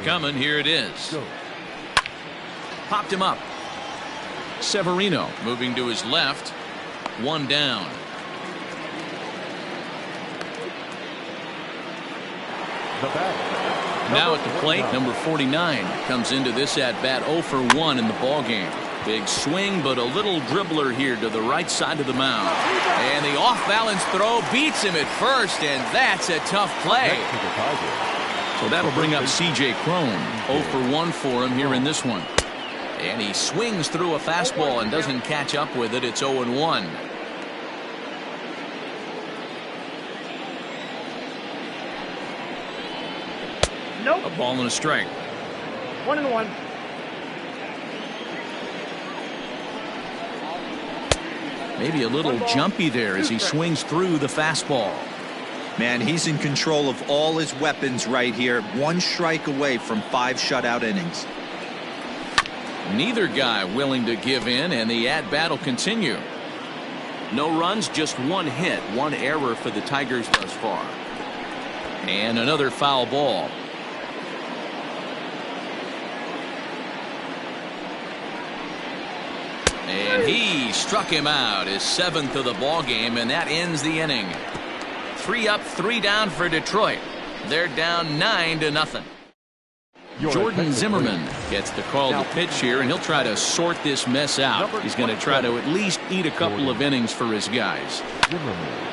Coming, here it is. Popped him up. Severino moving to his left. One down. Now at the plate, number 49 comes into this at bat 0 for 1 in the ball game. Big swing, but a little dribbler here to the right side of the mound. And the off-balance throw beats him at first, and that's a tough play. So that'll bring up C.J. Cron. 0 for 1 for him here in this one. And he swings through a fastball and doesn't catch up with it. It's 0-1. Nope. A ball and a strike. 1-1. Maybe a little jumpy there as he swings through the fastball. Man, he's in control of all his weapons right here. One strike away from 5 shutout innings. Neither guy willing to give in, and the at-bat will continue. No runs, just one hit, one error for the Tigers thus far. And another foul ball. And he struck him out, his 7th of the ball game, and that ends the inning. 3 up, 3 down for Detroit. They're down 9-0. Jordan Zimmerman gets the call to pitch here, and he'll try to sort this mess out. He's going to try to at least eat a couple of innings for his guys.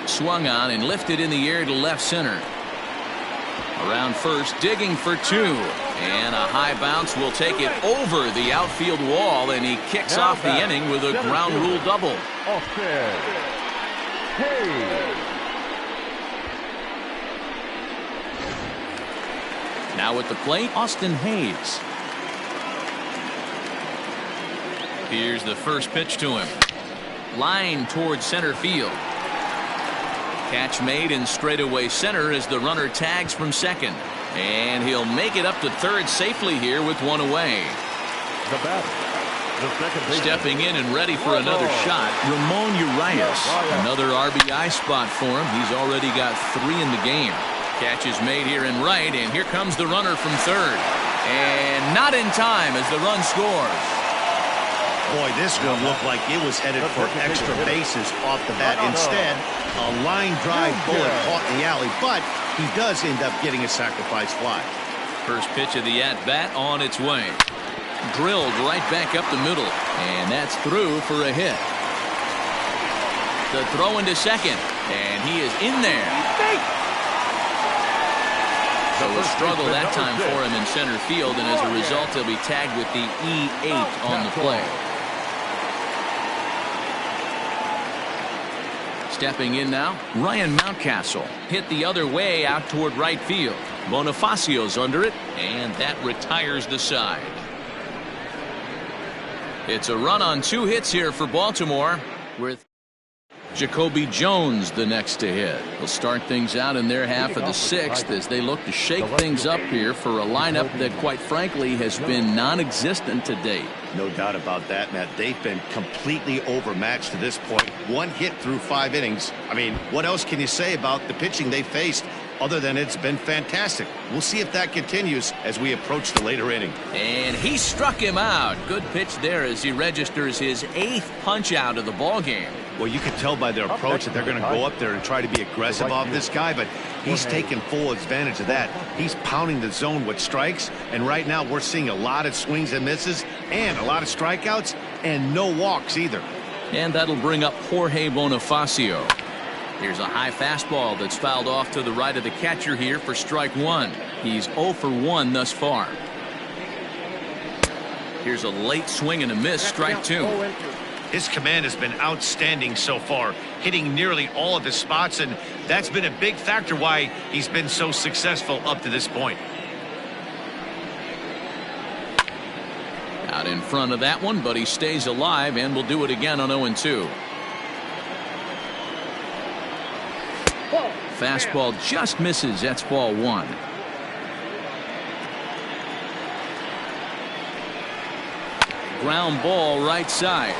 Swung on and lifted in the air to left center. Around first, digging for 2. And a high bounce will take it over the outfield wall, and he kicks off the inning with a ground rule double. Now at the plate, Austin Hayes. Here's the first pitch to him. Line towards center field. Catch made in straightaway center as the runner tags from second. And he'll make it up to third safely here with 1 away. Stepping in and ready for another shot, Ramon Urias. Another RBI spot for him. He's already got 3 in the game. Catch is made here in right, and here comes the runner from third. And not in time as the run scores. Boy, this one looked like it was headed for extra bases off the bat. Instead, a line drive bullet caught in the alley, but he does end up getting a sacrifice fly. First pitch of the at-bat on its way. Drilled right back up the middle, and that's through for a hit. The throw into second, and he is in there. So a struggle that time for him in center field, and as a result, he'll be tagged with the E8 on the play. Stepping in now, Ryan Mountcastle hit the other way out toward right field. Bonifacio's under it, and that retires the side. It's a run on 2 hits here for Baltimore, with Jacoby Jones the next to hit. They'll start things out in their half of the 6th as they look to shake things up here for a lineup that, quite frankly, has been non-existent to date. No doubt about that, Matt. They've been completely overmatched to this point. 1 hit through 5 innings. I mean, what else can you say about the pitching they faced other than it's been fantastic? We'll see if that continues as we approach the later inning. And he struck him out. Good pitch there as he registers his 8th punch out of the ball game. Well, you can tell by their approach that they're going to go up there and try to be aggressive off this guy, but he's taking full advantage of that. He's pounding the zone with strikes, and right now we're seeing a lot of swings and misses and a lot of strikeouts and no walks either. And that'll bring up Jorge Bonifacio. Here's a high fastball that's fouled off to the right of the catcher here for strike 1. He's 0 for 1 thus far. Here's a late swing and a miss, strike 2. His command has been outstanding so far, hitting nearly all of his spots, and that's been a big factor why he's been so successful up to this point. Out in front of that one, but he stays alive and will do it again on 0-2. Fastball just misses. That's ball 1. Ground ball right side.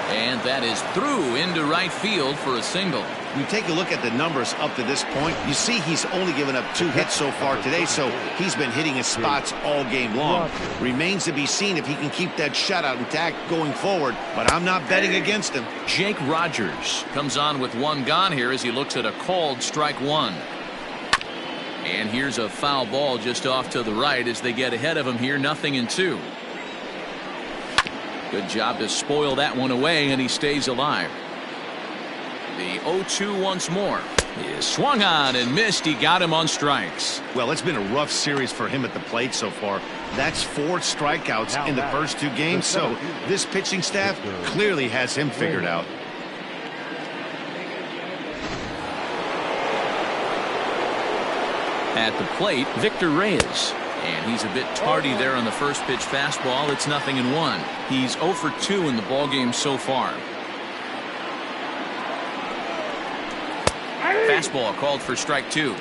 And that is through into right field for a single. You take a look at the numbers up to this point, you see he's only given up 2 hits so far today, so he's been hitting his spots all game long. Remains to be seen if he can keep that shutout intact going forward, but I'm not betting against him. Jake Rogers comes on with 1 gone here as he looks at a called strike 1. And here's a foul ball just off to the right as they get ahead of him here, 0-2. Good job to spoil that one away, and he stays alive. The 0-2 once more. He swung on and missed. He got him on strikes. Well, it's been a rough series for him at the plate so far. That's 4 strikeouts in the first 2 games, so this pitching staff clearly has him figured out. At the plate, Victor Reyes. And he's a bit tardy there on the first pitch fastball. It's 0-1. He's 0 for 2 in the ballgame so far. Fastball called for strike 2.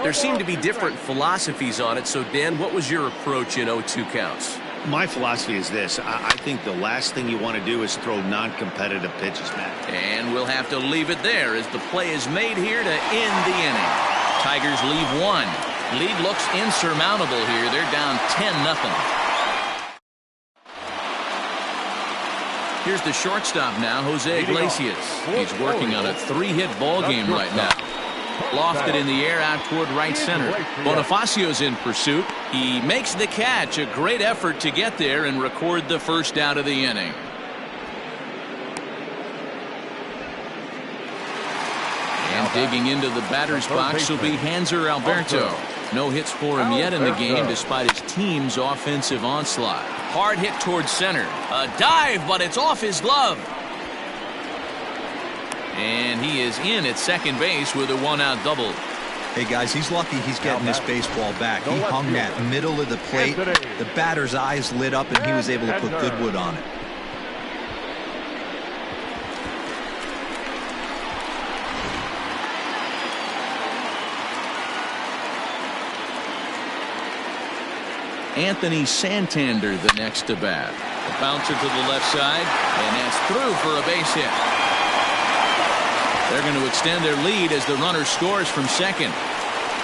There seem to be different philosophies on it. So, Dan, what was your approach in 0-2 counts? My philosophy is this. I think the last thing you want to do is throw non-competitive pitches, Matt. And we'll have to leave it there as the play is made here to end the inning. Tigers leave 1. Lead looks insurmountable here. They're down 10-0. Here's the shortstop now, Jose Iglesias. He's working on a 3-hit ball game right now. Lofted in the air out toward right center. Bonifacio's in pursuit. He makes the catch. A great effort to get there and record the first out of the inning. And digging into the batter's box will be Hanser Alberto. No hits for him yet in the game despite his team's offensive onslaught. Hard hit towards center. A dive, but it's off his glove. And he is in at second base with a 1-out double. Hey, guys, he's lucky he's getting this baseball back. He hung that middle of the plate. The batter's eyes lit up, and he was able to put good wood on it. Anthony Santander the next to bat. A bouncer to the left side, and that's through for a base hit. They're going to extend their lead as the runner scores from second.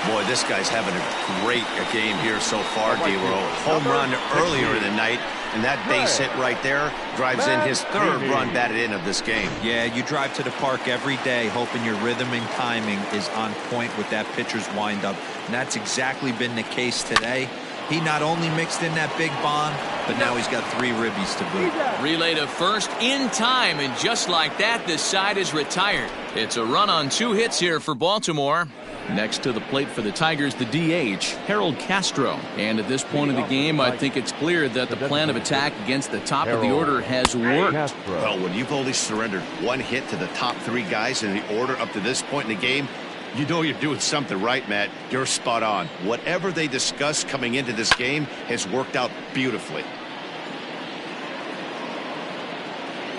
Boy, this guy's having a great game here so far, D-Row. Home run earlier in the night, and that base hit right there drives in his 3rd run batted in of this game. Yeah, you drive to the park every day hoping your rhythm and timing is on point with that pitcher's windup, and that's exactly been the case today. He not only mixed in that big bomb, but now he's got 3 ribbies to boot. Relay to first in time, and just like that, this side is retired. It's a run on 2 hits here for Baltimore. Next to the plate for the Tigers, the DH, Harold Castro. And at this point of the game, I think it's clear that the plan of attack against the top of the order has worked. Well, when you've only surrendered 1 hit to the top 3 guys in the order up to this point in the game, you know you're doing something right, Matt. You're spot on. Whatever they discussed coming into this game has worked out beautifully.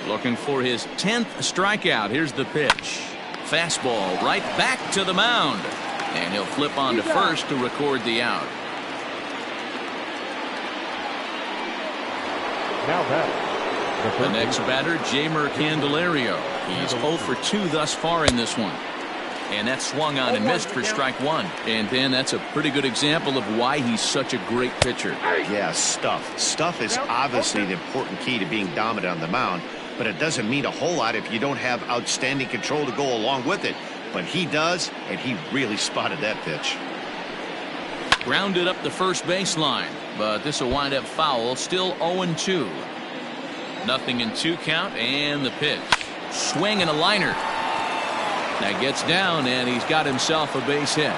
Looking for his 10th strikeout. Here's the pitch. Fastball right back to the mound. And he'll flip on to first to record the out. Now that. The next batter, Jeimer Candelario. He's 0 for 2 thus far in this one. And that swung on and missed for strike 1. And then that's a pretty good example of why he's such a great pitcher. Yeah, stuff. Stuff is obviously the important key to being dominant on the mound, but it doesn't mean a whole lot if you don't have outstanding control to go along with it. But he does, and he really spotted that pitch. Grounded up the first baseline, but this will wind up foul. Still 0-2. 0-2 count, and the pitch. Swing and a liner. That gets down, and he's got himself a base hit.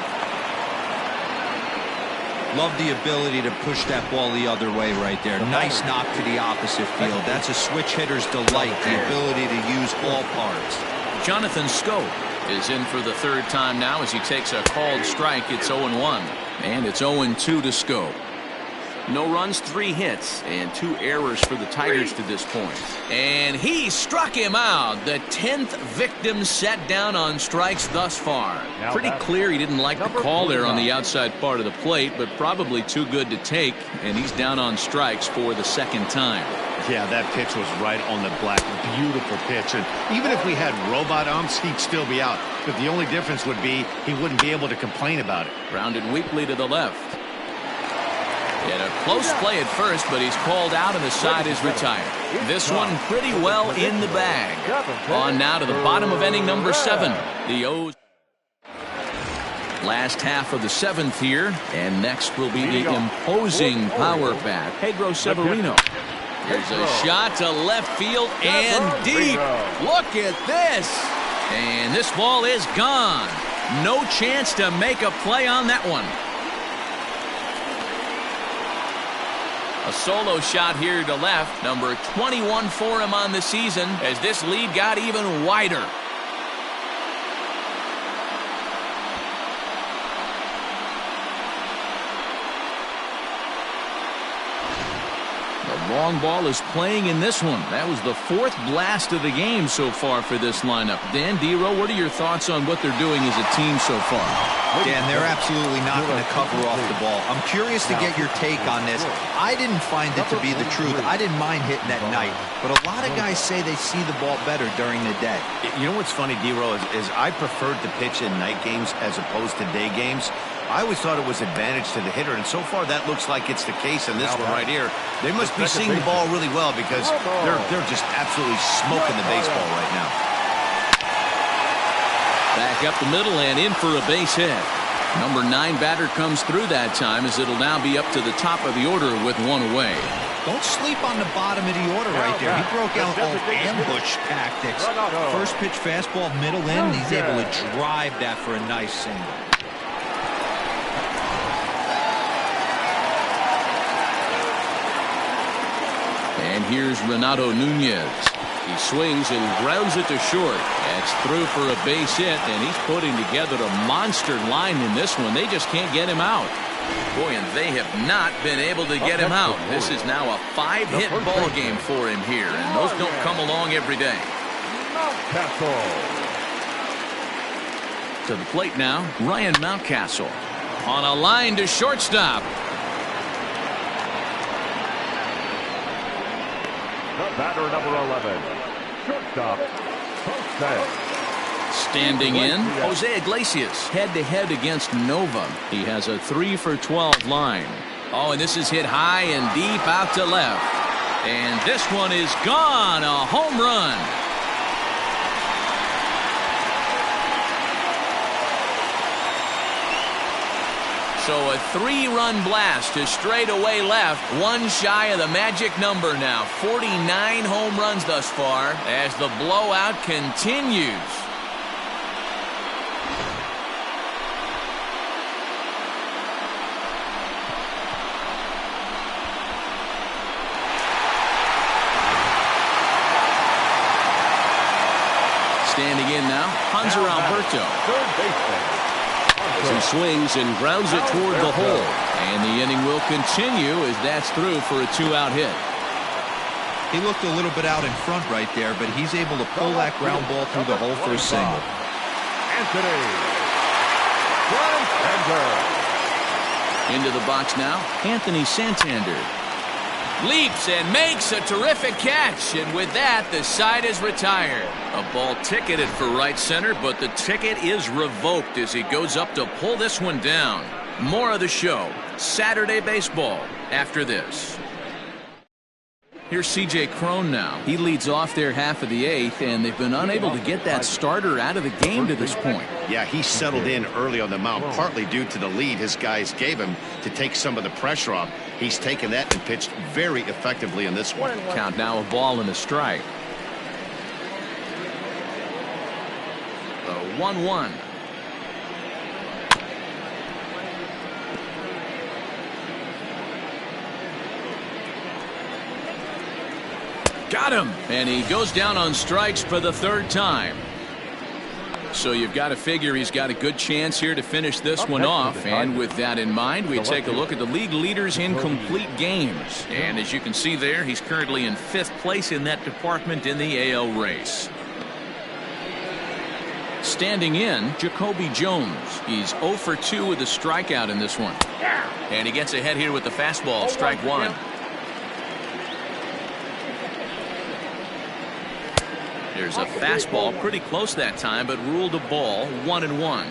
Love the ability to push that ball the other way right there. Nice knock to the opposite field. That's a switch hitter's delight, the ability to use all parts. Jonathan Scope is in for the 3rd time now as he takes a called strike. It's 0-1, and it's 0-2 to Scope. No runs, 3 hits, and 2 errors for the Tigers to this point. And he struck him out. The 10th victim set down on strikes thus far. Pretty clear he didn't like the call there on the outside part of the plate, but probably too good to take, and he's down on strikes for the 2nd time. Yeah, that pitch was right on the black. Beautiful pitch. And even if we had robot umps, he'd still be out. But the only difference would be he wouldn't be able to complain about it. Grounded weakly to the left. And a close play at first, but he's called out and the side is retired. This one pretty well in the bag. On now to the bottom of inning number 7. The O's. Last half of the 7th here, and next will be the imposing power bat, Pedro Severino. Here's a shot to left field and deep. Look at this. And this ball is gone. No chance to make a play on that one. A solo shot here to left. Number 21 for him on the season as this lead got even wider. The long ball is playing in this one. That was the 4th blast of the game so far for this lineup. Dan Dero, what are your thoughts on what they're doing as a team so far? Dan, they're absolutely not going to cover off the ball. I'm curious to get your take on this. I didn't find it to be the truth. I didn't mind hitting at night, but a lot of guys say they see the ball better during the day. You know what's funny, Dero, is I preferred to pitch in night games as opposed to day games. I always thought it was advantage to the hitter, and so far that looks like it's the case in this one right here. They must be seeing the ball really well because they're just absolutely smoking the baseball right now. Back up the middle and in for a base hit. Number 9 batter comes through that time as it'll now be up to the top of the order with 1 away. Don't sleep on the bottom of the order right there. He broke out all ambush tactics. First pitch fastball, middle in. He's able to drive that for a nice single. And here's Renato Nunez. He swings and grounds it to short. That's through for a base hit, and he's putting together a monster line in this one. They just can't get him out. Boy, and they have not been able to get him out. This is now a 5-hit ball game for him here, and those don't come along every day. To the plate now, Ryan Mountcastle. On a line to shortstop. The batter, number 11, shortstop, Jose. Standing in, Jose Iglesias head-to-head against Nova. He has a 3 for 12 line. Oh, and this is hit high and deep out to left. And this one is gone, a home run. So a 3-run blast to straightaway left, 1 shy of the magic number now. 49 home runs thus far as the blowout continues. Standing in now, Hanser Alberto. Third baseman. As he swings and grounds it toward the hole. And the inning will continue as that's through for a 2-out hit. He looked a little bit out in front right there, but he's able to pull that ground ball through the hole for a single. Anthony Santander. Into the box now, Anthony Santander. Leaps and makes a terrific catch, and with that the side is retired. A ball ticketed for right center, but the ticket is revoked as he goes up to pull this one down. More of the show, Saturday baseball, after this. Here's C.J. Cron now. He leads off their half of the 8th, and they've been unable to get that starter out of the game to this point. Yeah, he settled in early on the mound, partly due to the lead his guys gave him to take some of the pressure off. He's taken that and pitched very effectively in this one. Count now, a ball and a strike. The 1-1. Got him, and he goes down on strikes for the 3rd time. So you've got to figure he's got a good chance here to finish this one off. And with that in mind, we take a look at the league leaders in complete games. And as you can see there, he's currently in 5th place in that department in the AL race. Standing in, Jacoby Jones. He's 0 for 2 with a strikeout in this one. And he gets ahead here with the fastball, strike one. There's a fastball pretty close that time, but ruled a ball, 1-1.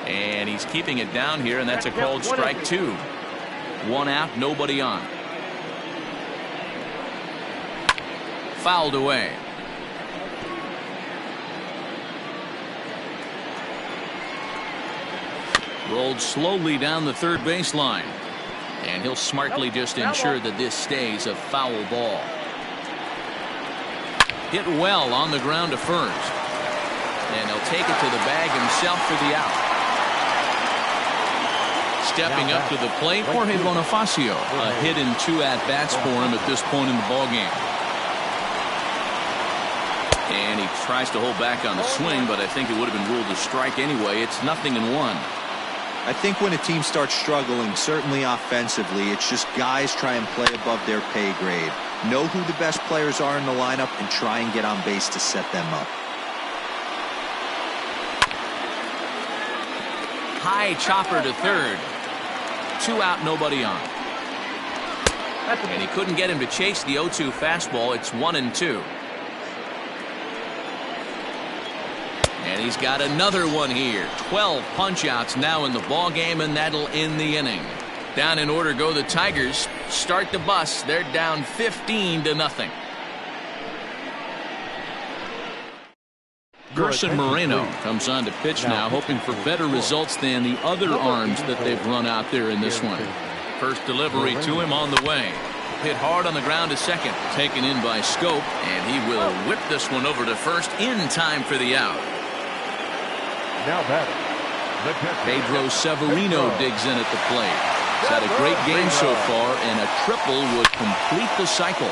And he's keeping it down here, and that's a called strike two. 1 out, nobody on. Fouled away. Rolled slowly down the third baseline. And he'll smartly just ensure that this stays a foul ball. Hit well on the ground to first. And he'll take it to the bag himself for the out. Stepping up to the plate, Jorge Bonifacio. A hit in 2 at-bats for him at this point in the ballgame. And he tries to hold back on the swing, but I think it would have been ruled a strike anyway. It's 0-1. I think when a team starts struggling, certainly offensively, it's just guys try and play above their pay grade. Know who the best players are in the lineup and try and get on base to set them up. High chopper to third. 2 out, nobody on. And he couldn't get him to chase the 0-2 fastball. It's 1-2. And he's got another one here. 12 punch-outs now in the ball game, and that'll end the inning. Down in order go the Tigers. Start the bus. They're down 15-0. Gerson Moreno comes on to pitch now, hoping for better results than the other arms that they've run out there in this one. First delivery to him on the way. Hit hard on the ground to second. Taken in by Scope, and he will whip this one over to first in time for the out. Now batting, Pedro Severino digs in at the plate. He's had a great game so far, and a triple would complete the cycle.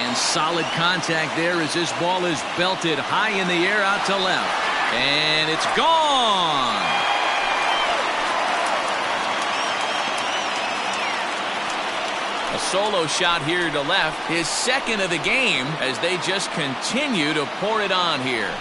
And solid contact there as this ball is belted high in the air out to left. And it's gone. A solo shot here to left, his second of the game, as they just continue to pour it on here.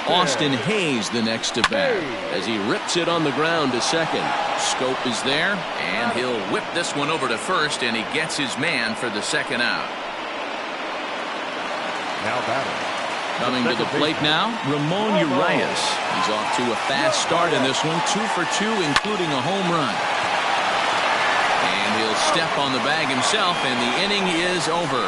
Austin Hayes the next to bat as he rips it on the ground to second. Scope is there, and he'll whip this one over to first, and he gets his man for the second out. Now batting. Coming to the plate now, Ramon Urias. He's off to a fast start in this one, 2 for 2, including a home run. And he'll step on the bag himself, and the inning is over.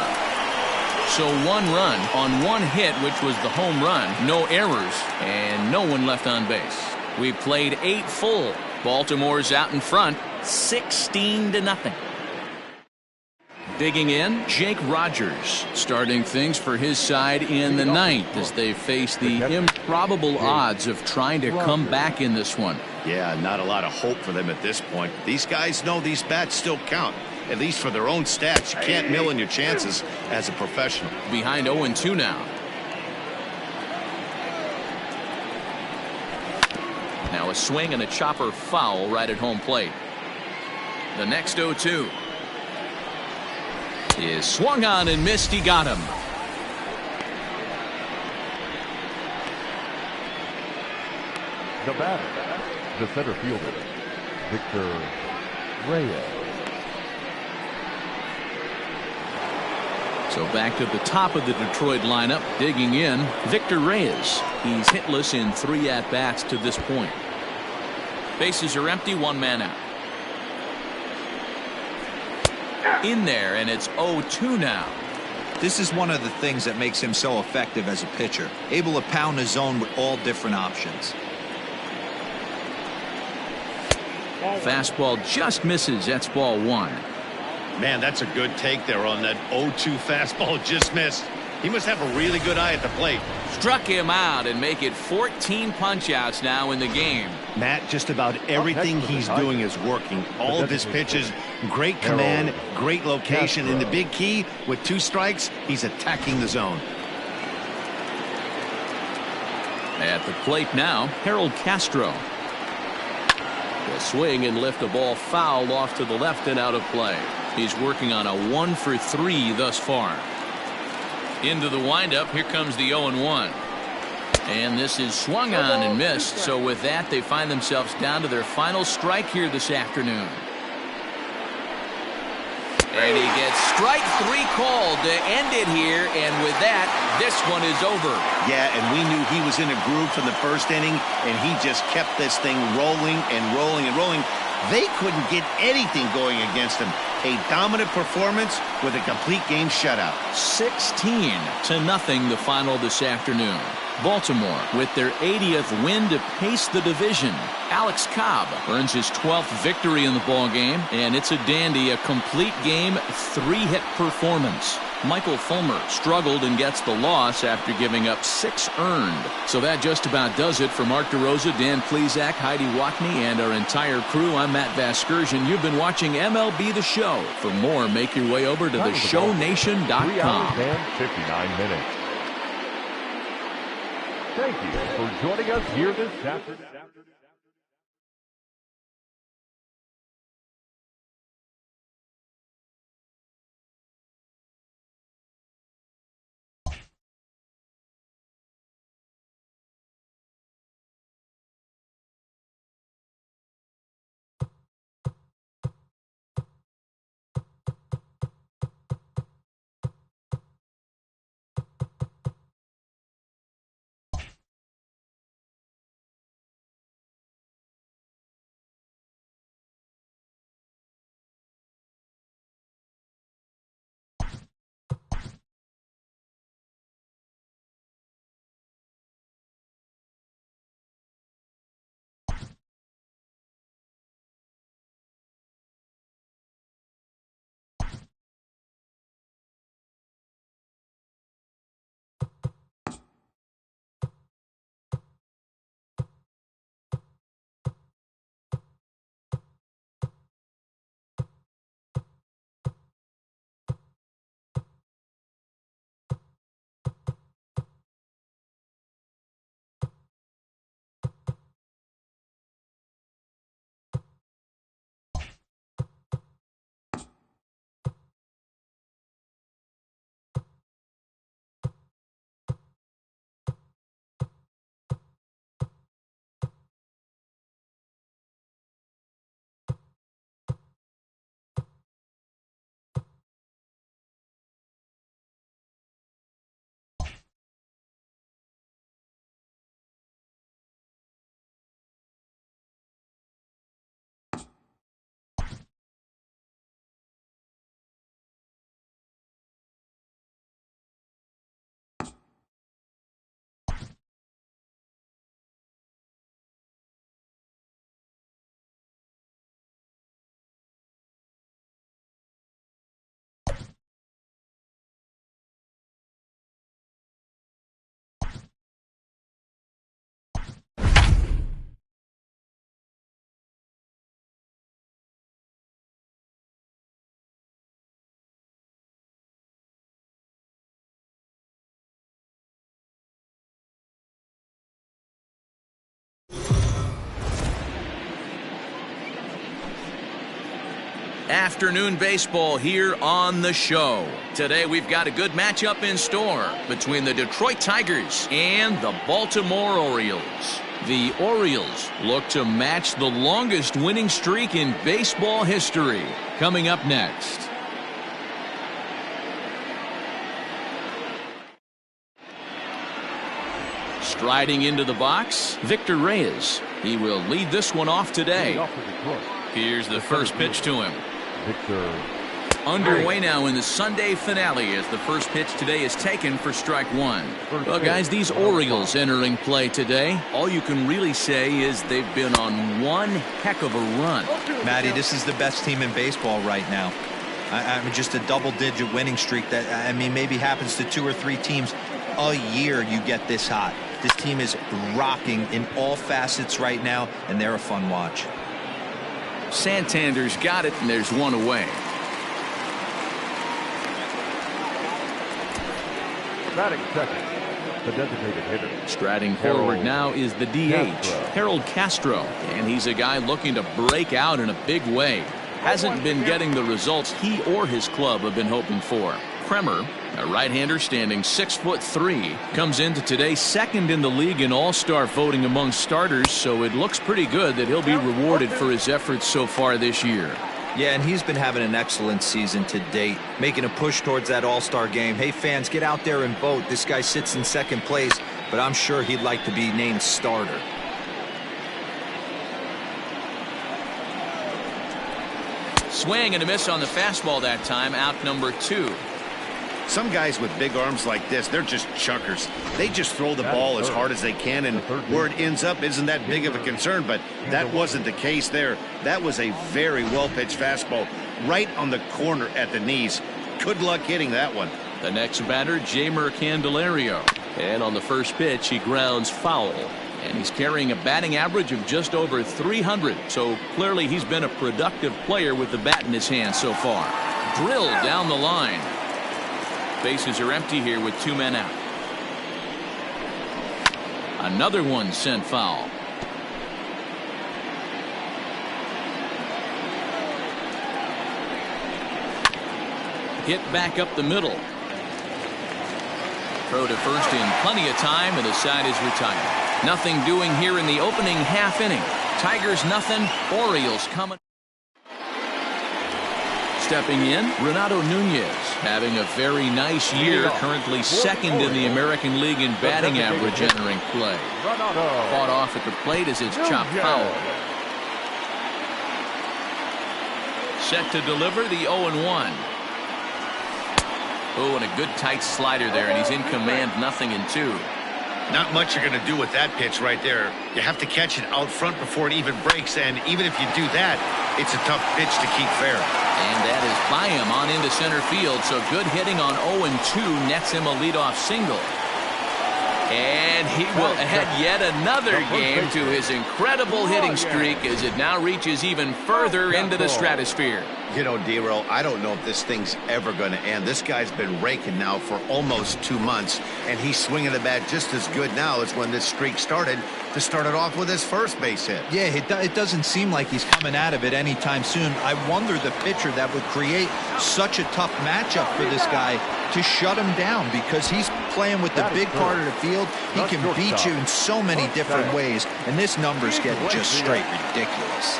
So 1 run on 1 hit, which was the home run, no errors, and no one left on base. We played 8 full. Baltimore's out in front, 16-0. Digging in, Jake Rogers, starting things for his side in the 9th as they face the improbable odds of trying to come back in this one. Yeah, not a lot of hope for them at this point. These guys know these bats still count. At least for their own stats. You can't mill in your chances as a professional. Behind 0-2 now. Now a swing and a chopper foul right at home plate. The next 0-2 is swung on and missed. He got him. The batter, the center fielder, Victor Reyes. So back to the top of the Detroit lineup, digging in, Victor Reyes. He's hitless in 3 at-bats to this point. Bases are empty, 1 man out. In there, and it's 0-2 now. This is one of the things that makes him so effective as a pitcher, able to pound the zone with all different options. Fastball just misses. That's ball one. Man, that's a good take there on that 0-2 fastball just missed. He must have a really good eye at the plate. Struck him out and make it 14 punch-outs now in the game. Matt, just about everything he's doing is working. All of his pitches, great command, great location, and the big key, with 2 strikes, he's attacking the zone. At the plate now, Harold Castro. Will swing and lift a ball foul off to the left and out of play. He's working on a 1-for-3 thus far. Into the windup, here comes the 0-1. And this is swung on and missed. So with that, they find themselves down to their final strike here this afternoon. And he gets strike 3 called to end it here. And with that, this one is over. Yeah, and we knew he was in a groove from the first inning, and he just kept this thing rolling and rolling and rolling. They couldn't get anything going against him. A dominant performance with a complete game shutout. 16-0 the final this afternoon. Baltimore with their 80th win to pace the division. Alex Cobb earns his 12th victory in the ball game, and it's a dandy, a complete game 3-hit performance. Michael Fulmer struggled and gets the loss after giving up 6 earned. So that just about does it for Mark DeRosa, Dan Plesac, Heidi Watney, and our entire crew. I'm Matt Vasgersian. You've been watching MLB The Show. For more, make your way over to theshownation.com. 3 hours and 59 minutes. Thank you for joining us here this afternoon. Afternoon baseball here on the show. Today we've got a good matchup in store between the Detroit Tigers and the Baltimore Orioles. The Orioles look to match the longest winning streak in baseball history. Coming up next. Striding into the box, Victor Reyes. He will lead this one off today. Here's the first pitch to him. Victor. Underway now in the Sunday finale as the first pitch today is taken for strike one. Well, guys, these Orioles entering play today, all you can really say is they've been on one heck of a run. Matty, this is the best team in baseball right now. I mean, just a double-digit winning streak that, I mean, maybe happens to 2 or 3 teams a year you get this hot. This team is rocking in all facets right now, and they're a fun watch. Santander's got it, and there's one away. Batting second, the designated hitter. Striding forward now is the DH, Harold Castro, and he's a guy looking to break out in a big way. Hasn't been getting the results he or his club have been hoping for. Kremer, a right-hander standing 6'3", comes into today second in the league in all-star voting among starters, so it looks pretty good that he'll be rewarded for his efforts so far this year. Yeah, and he's been having an excellent season to date, making a push towards that all-star game. Hey, fans, get out there and vote. This guy sits in second place, but I'm sure he'd like to be named starter. Swing and a miss on the fastball that time, out number 2. Some guys with big arms like this, they're just chuckers. They just throw the ball as hard as they can, and where it ends up isn't that big of a concern, but that wasn't the case there. That was a very well-pitched fastball right on the corner at the knees. Good luck hitting that one. The next batter, Jeimer Candelario. And on the first pitch, he grounds foul. And he's carrying a batting average of just over 300, so clearly he's been a productive player with the bat in his hand so far. Drilled down the line. Bases are empty here with 2 men out. Another one sent foul. Hit back up the middle. Throw to first in plenty of time, and the side is retired. Nothing doing here in the opening half inning. Tigers nothing, Orioles coming. Stepping in, Renato Nunez, having a very nice year, currently second in the American League in batting average entering play. Fought off at the plate as it's chopped foul. Set to deliver the 0-1. Oh, and a good tight slider there, and he's in command, 0-2. Not much you're going to do with that pitch right there. You have to catch it out front before it even breaks, and even if you do that, it's a tough pitch to keep fair. And that is by him on into center field, so good hitting on 0-2 nets him a leadoff single. And he will add yet another game to his incredible hitting streak as it now reaches even further into the stratosphere. You know, D-Roll, I don't know if this thing's ever going to end. This guy's been raking now for almost 2 months, and he's swinging the bat just as good now as when this streak started, to start it off with his first base hit. Yeah, it doesn't seem like he's coming out of it anytime soon. I wonder the pitcher that would create such a tough matchup for this guy to shut him down, because he's playing with the big part of the field. He can beat you in so many different ways, and this number's getting just straight ridiculous.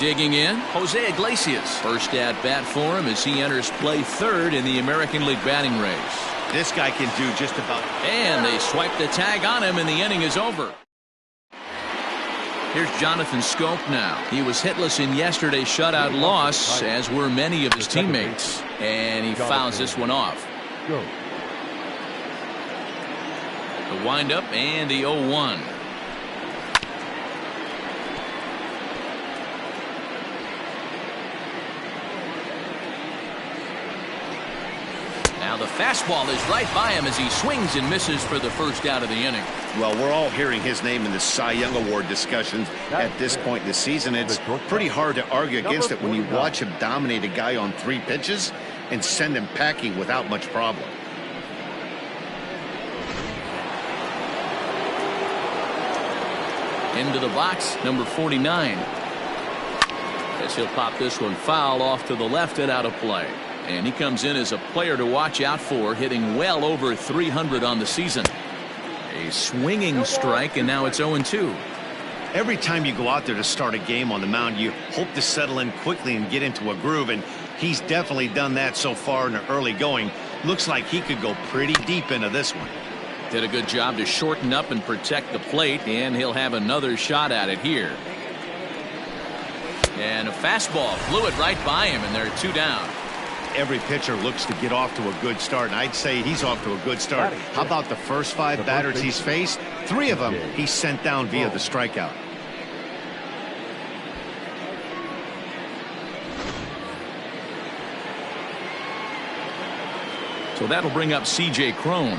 Digging in, Jose Iglesias. First at bat for him as he enters play third in the American League batting race. This guy can do just about. And they swipe the tag on him, and the inning is over. Here's Jonathan Scope now. He was hitless in yesterday's shutout loss, as were many of his teammates. And he fouls this one off. The windup and the 0-1. Now the fastball is right by him as he swings and misses for the first out of the inning. Well, we're all hearing his name in the Cy Young Award discussions at this point in the season. It's pretty hard to argue against it when you watch him dominate a guy on 3 pitches and send him packing without much problem. Into the box, number 49. As he'll pop this one foul off to the left and out of play. And he comes in as a player to watch out for, hitting well over 300 on the season. A swinging strike, and now it's 0-2. Every time you go out there to start a game on the mound, you hope to settle in quickly and get into a groove, and he's definitely done that so far in the early going. Looks like he could go pretty deep into this one. Did a good job to shorten up and protect the plate, and he'll have another shot at it here. And a fastball flew it right by him, and there are 2 down. every pitcher looks to get off to a good start, and I'd say he's off to a good start. How about the first 5 batters he's faced? 3 of them he sent down via the strikeout. So that'll bring up C.J. Cron.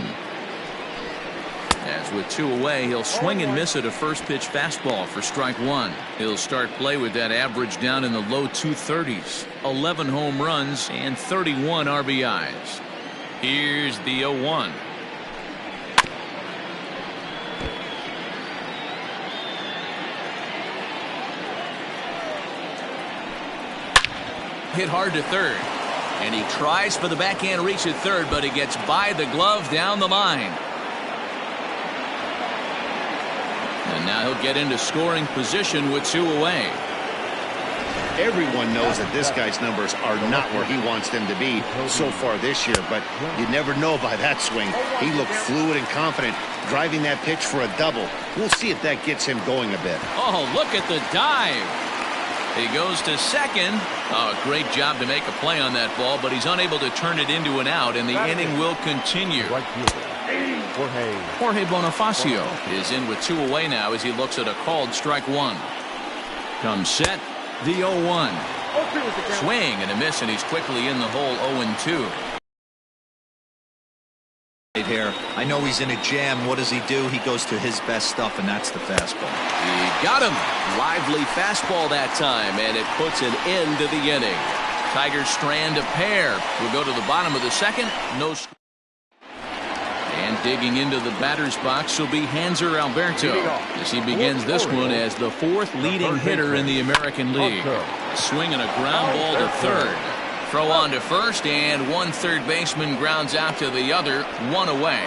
As with 2 away, he'll swing and miss at a first pitch fastball for strike 1. He'll start play with that average down in the low 230s. 11 home runs and 31 RBIs. Here's the 0-1. Hit hard to third. And he tries for the backhand reach at third, but he gets by the glove down the line. And now he'll get into scoring position with 2 away. Everyone knows that this guy's numbers are not where he wants them to be so far this year, but you never know by that swing. He looked fluid and confident, driving that pitch for a double. We'll see if that gets him going a bit. Oh, look at the dive. He goes to second. Oh, great job to make a play on that ball, but he's unable to turn it into an out, and the inning will continue. Jorge Bonifacio is in with 2 away now as he looks at a called strike 1. Comes set, the 0-1. Swing and a miss, and he's quickly in the hole 0-2. Here, I know he's in a jam. What does he do? He goes to his best stuff, and that's the fastball. He got him. Lively fastball that time, and it puts an end to the inning. Tigers strand a pair. We'll go to the bottom of the second. No score. And digging into the batter's box will be Hanser Alberto as he begins this one as the 4th leading hitter in the American League. Swinging a ground ball to third. Throw on to first, and 1 third baseman grounds out to the other, 1 away.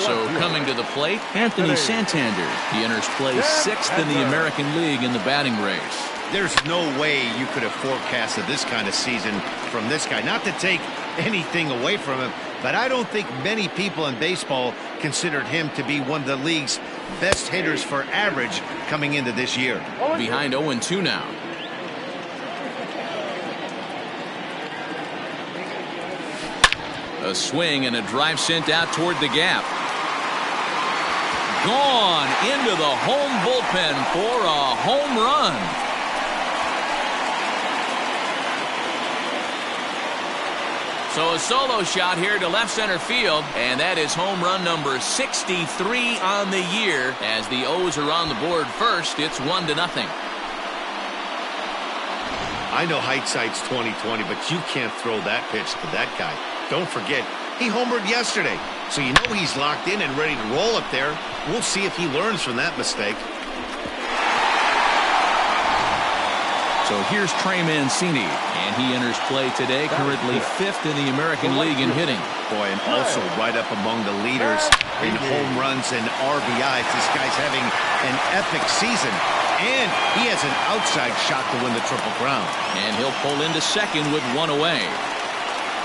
So coming to the plate, Anthony Santander. He enters play 6th in the American League in the batting race. There's no way you could have forecasted this kind of season from this guy. Not to take anything away from him, but I don't think many people in baseball considered him to be one of the league's best hitters for average coming into this year. Behind 0-2 now. A swing and a drive sent out toward the gap. Gone into the home bullpen for a home run. So a solo shot here to left center field, and that is home run number 63 on the year. As the O's are on the board first, it's 1-0. I know hindsight's 20/20, but you can't throw that pitch to that guy. Don't forget, he homered yesterday, so you know he's locked in and ready to roll up there. We'll see if he learns from that mistake. So here's Trey Mancini, and he enters play today, currently 5th in the American League in hitting. Boy, and also right up among the leaders in home runs and RBIs. This guy's having an epic season, and he has an outside shot to win the Triple Crown. And he'll pull into second with 1 away.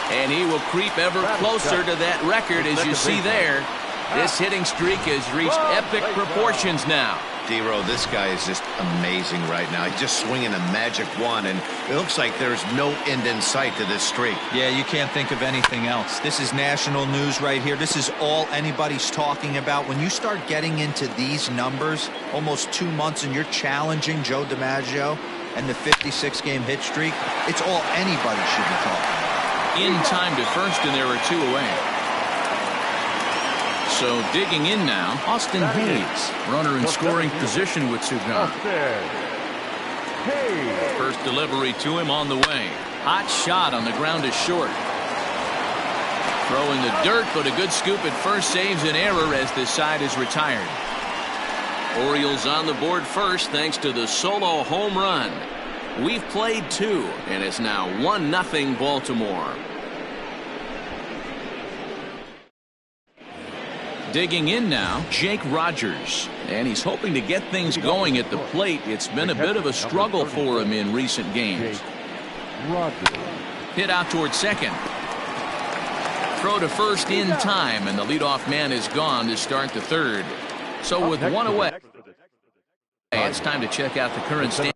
And he will creep ever closer to that record, as you see there. This hitting streak has reached epic proportions now. D-Row, this guy is just amazing right now. He's just swinging a magic wand, and it looks like there's no end in sight to this streak. Yeah, you can't think of anything else. This is national news right here. This is all anybody's talking about. When you start getting into these numbers, almost 2 months, and you're challenging Joe DiMaggio and the 56-game hit streak, it's all anybody should be talking about. In time to first, and there are 2 away. So digging in now, Austin Hayes, runner in scoring position with 2 gone. First delivery to him on the way. Hot shot on the ground is short. Throwing the dirt, but a good scoop at first saves an error as this side is retired. Orioles on the board first thanks to the solo home run. We've played 2, and it's now 1-0 Baltimore. Digging in now, Jake Rogers, and he's hoping to get things going at the plate. It's been a bit of a struggle for him in recent games. Hit out toward second. Throw to first in time, and the leadoff man is gone to start the third. So with 1 away, it's time to check out the current standings.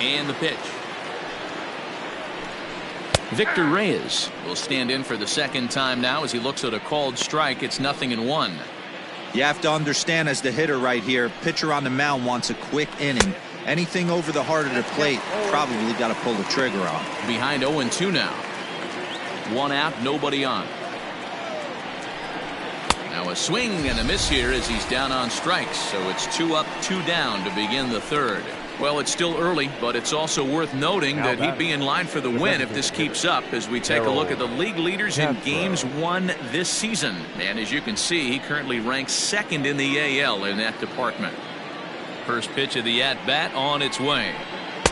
And the pitch. Victor Reyes will stand in for the second time now as he looks at a called strike. It's 0-1. You have to understand, as the hitter right here, pitcher on the mound wants a quick inning. Anything over the heart of the plate, probably got to pull the trigger on. Behind 0-2 now. One out, nobody on. Now a swing and a miss here as he's down on strikes. So it's 2 up, 2 down to begin the third. Well, it's still early, but it's also worth noting that he'd be in line for the win if this keeps up as we take a look at the league leaders in games won this season. And as you can see, he currently ranks second in the AL in that department. First pitch of the at-bat on its way.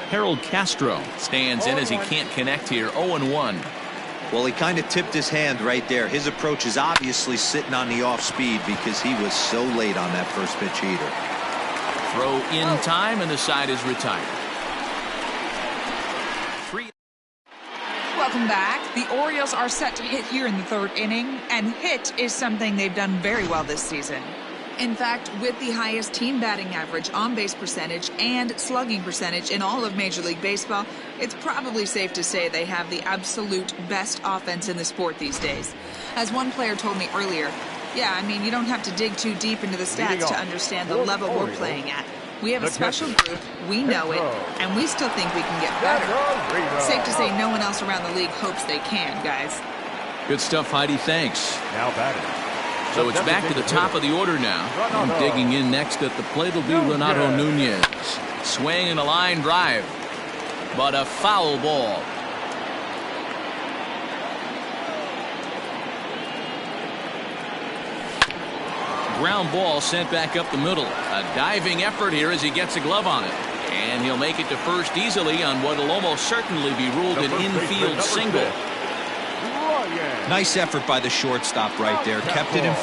Harold Castro stands in as he can't connect here. 0-1. Well, he kind of tipped his hand right there. His approach is obviously sitting on the off speed because he was so late on that first pitch heater. Throw in time, and the side is retired. Welcome back. The Orioles are set to hit here in the third inning, and hit is something they've done very well this season. In fact, with the highest team batting average, on-base percentage, and slugging percentage in all of Major League Baseball, it's probably safe to say they have the absolute best offense in the sport these days. As one player told me earlier, yeah, I mean, you don't have to dig too deep into the stats to understand the level we're playing at. We have a special group, we know it, and we still think we can get better. Safe to say no one else around the league hopes they can, guys. Good stuff, Heidi. Thanks. Now batting. So it's back to the top of the order now. And digging in next at the plate will be Renato Nunez. Swing and a line drive, but a foul ball. Ground ball sent back up the middle. A diving effort here as he gets a glove on it. And he'll make it to first easily on what will almost certainly be ruled an infield single. Nice effort by the shortstop right there. Kept it in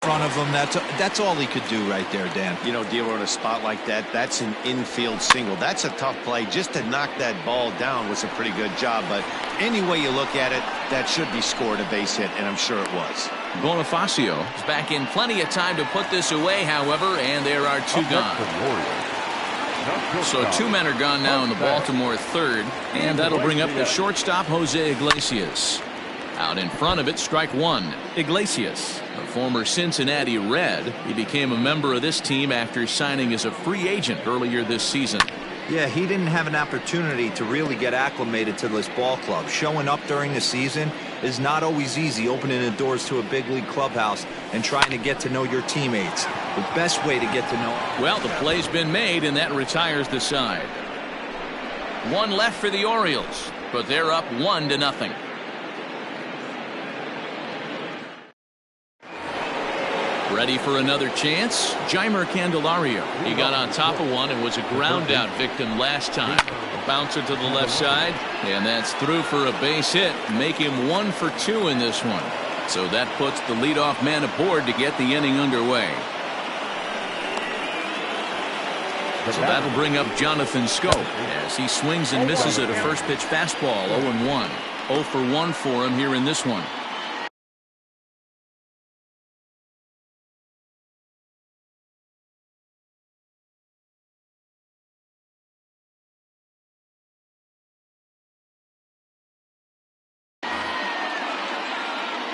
front of him. That's all he could do right there, Dan. You know, dealer in a spot like that, that's an infield single. That's a tough play. Just to knock that ball down was a pretty good job. But any way you look at it, that should be scored a base hit, and I'm sure it was. Bonifacio is back in plenty of time to put this away, however, and there are 2 gone. So 2 men are gone now in the Baltimore third, and that'll bring up the shortstop, Jose Iglesias. Out in front of it, strike 1. Iglesias, a former Cincinnati Red. He became a member of this team after signing as a free agent earlier this season. Yeah, he didn't have an opportunity to really get acclimated to this ball club. Showing up during the season is not always easy, opening the doors to a big league clubhouse and trying to get to know your teammates. The best way to get to know. Well, the play's been made, and that retires the side. 1 left for the Orioles, but they're up 1-0. Ready for another chance? Jeimer Candelario. He got on top of one and was a ground out victim last time. A bouncer to the left side, and that's through for a base hit. Make him 1 for 2 in this one. So that puts the leadoff man aboard to get the inning underway. So that'll bring up Jonathan Scope as he swings and misses at a first pitch fastball. 0-1. 0 for 1 for him here in this one.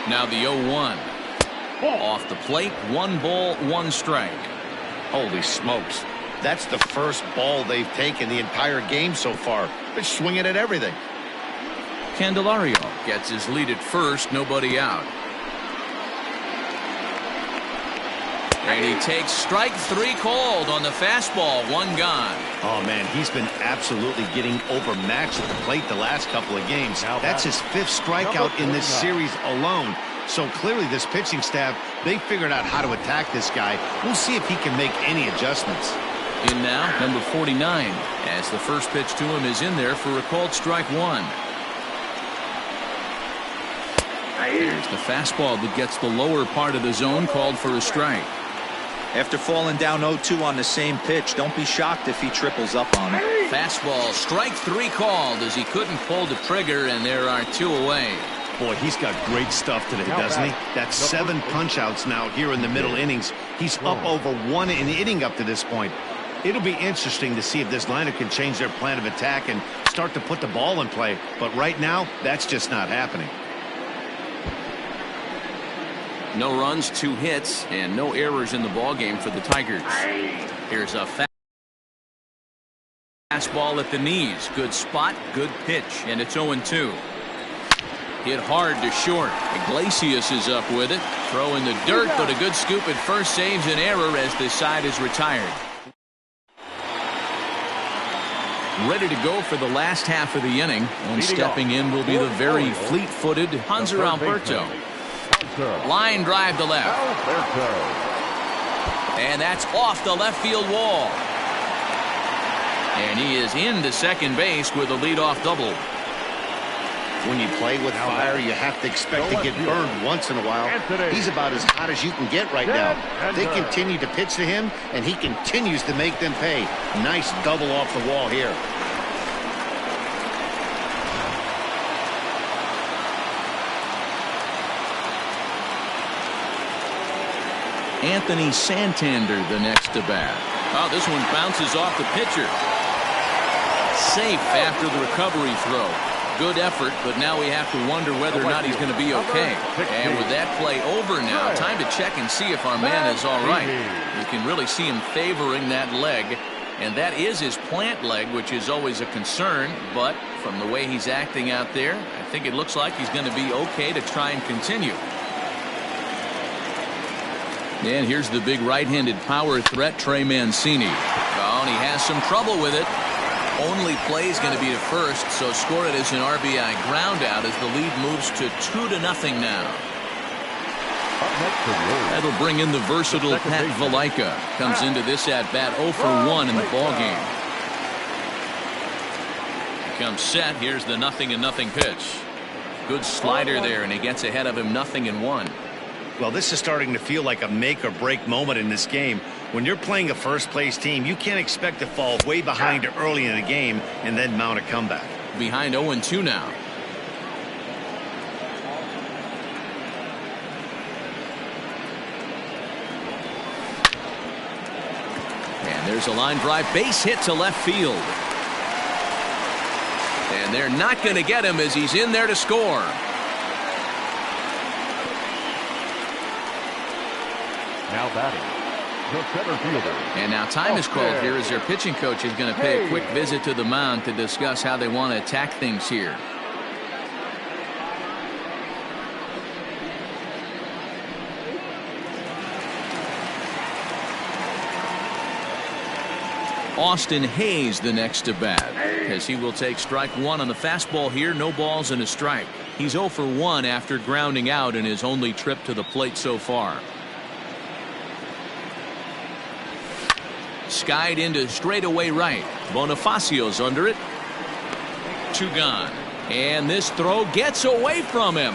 Now the 0-1. Off the plate, 1 ball, 1 strike. Holy smokes. That's the first ball they've taken the entire game so far. They're swinging at everything. Candelario gets his lead at first, nobody out. And he takes strike 3 called on the fastball, 1 gone. Oh, man, he's been absolutely getting overmatched at the plate the last couple of games. That's his 5th strikeout in this series alone. So clearly this pitching staff, they figured out how to attack this guy. We'll see if he can make any adjustments. In now, number 49, as the first pitch to him is in there for a called strike 1. Here's the fastball that gets the lower part of the zone, called for a strike. After falling down 0-2 on the same pitch, don't be shocked if he triples up on it. Fastball, strike 3 called as he couldn't pull the trigger, and there are 2 away. Boy, he's got great stuff today, doesn't he? That's 7 punch-outs now here in the middle innings. He's up over 1 an inning up to this point. It'll be interesting to see if this lineup can change their plan of attack and start to put the ball in play. But right now, that's just not happening. No runs, 2 hits, and no errors in the ballgame for the Tigers. Here's a fastball at the knees. Good spot, good pitch, and it's 0-2. Hit hard to short. Iglesias is up with it. Throw in the dirt, but a good scoop at first saves an error as this side is retired. Ready to go for the last half of the inning, and stepping in will be the very fleet-footed Hanser Alberto. Line drive to left. And that's off the left field wall. And he is into second base with a leadoff double. When you play with fire, you have to expect to get burned once in a while. He's about as hot as you can get right now. They continue to pitch to him, and he continues to make them pay. Nice double off the wall here. Anthony Santander the next to bat. Oh, this one bounces off the pitcher. Safe after the recovery throw. Good effort, but now we have to wonder whether or not he's going to be okay. And with that play over now, time to check and see if our man is all right. You can really see him favoring that leg, and that is his plant leg, which is always a concern. But from the way he's acting out there, I think it looks like he's going to be okay to try and continue. And here's the big right-handed power threat, Trey Mancini. Oh, and he has some trouble with it. Only play is going to be to first, so score it as an RBI ground out as the lead moves to 2-0 now. That'll bring in the versatile Pat Valaika. Comes into this at-bat 0 for 1 in the ballgame. Comes set. Here's the 0-0 pitch. Good slider there, and he gets ahead of him 0-1. Well, this is starting to feel like a make-or-break moment in this game. When you're playing a first-place team, you can't expect to fall way behind early in the game and then mount a comeback. Behind 0-2 now. And there's a line drive base hit to left field. And they're not going to get him as he's in there to score. Now batting, the center fielder. And now time is called here as their pitching coach is going to pay a quick visit to the mound to discuss how they want to attack things here. Austin Hayes the next to bat, as he will take strike 1 on the fastball here. No balls and a strike. He's 0 for 1 after grounding out in his only trip to the plate so far. Skied into straightaway right. Bonifacio's under it. 2 gone. And this throw gets away from him.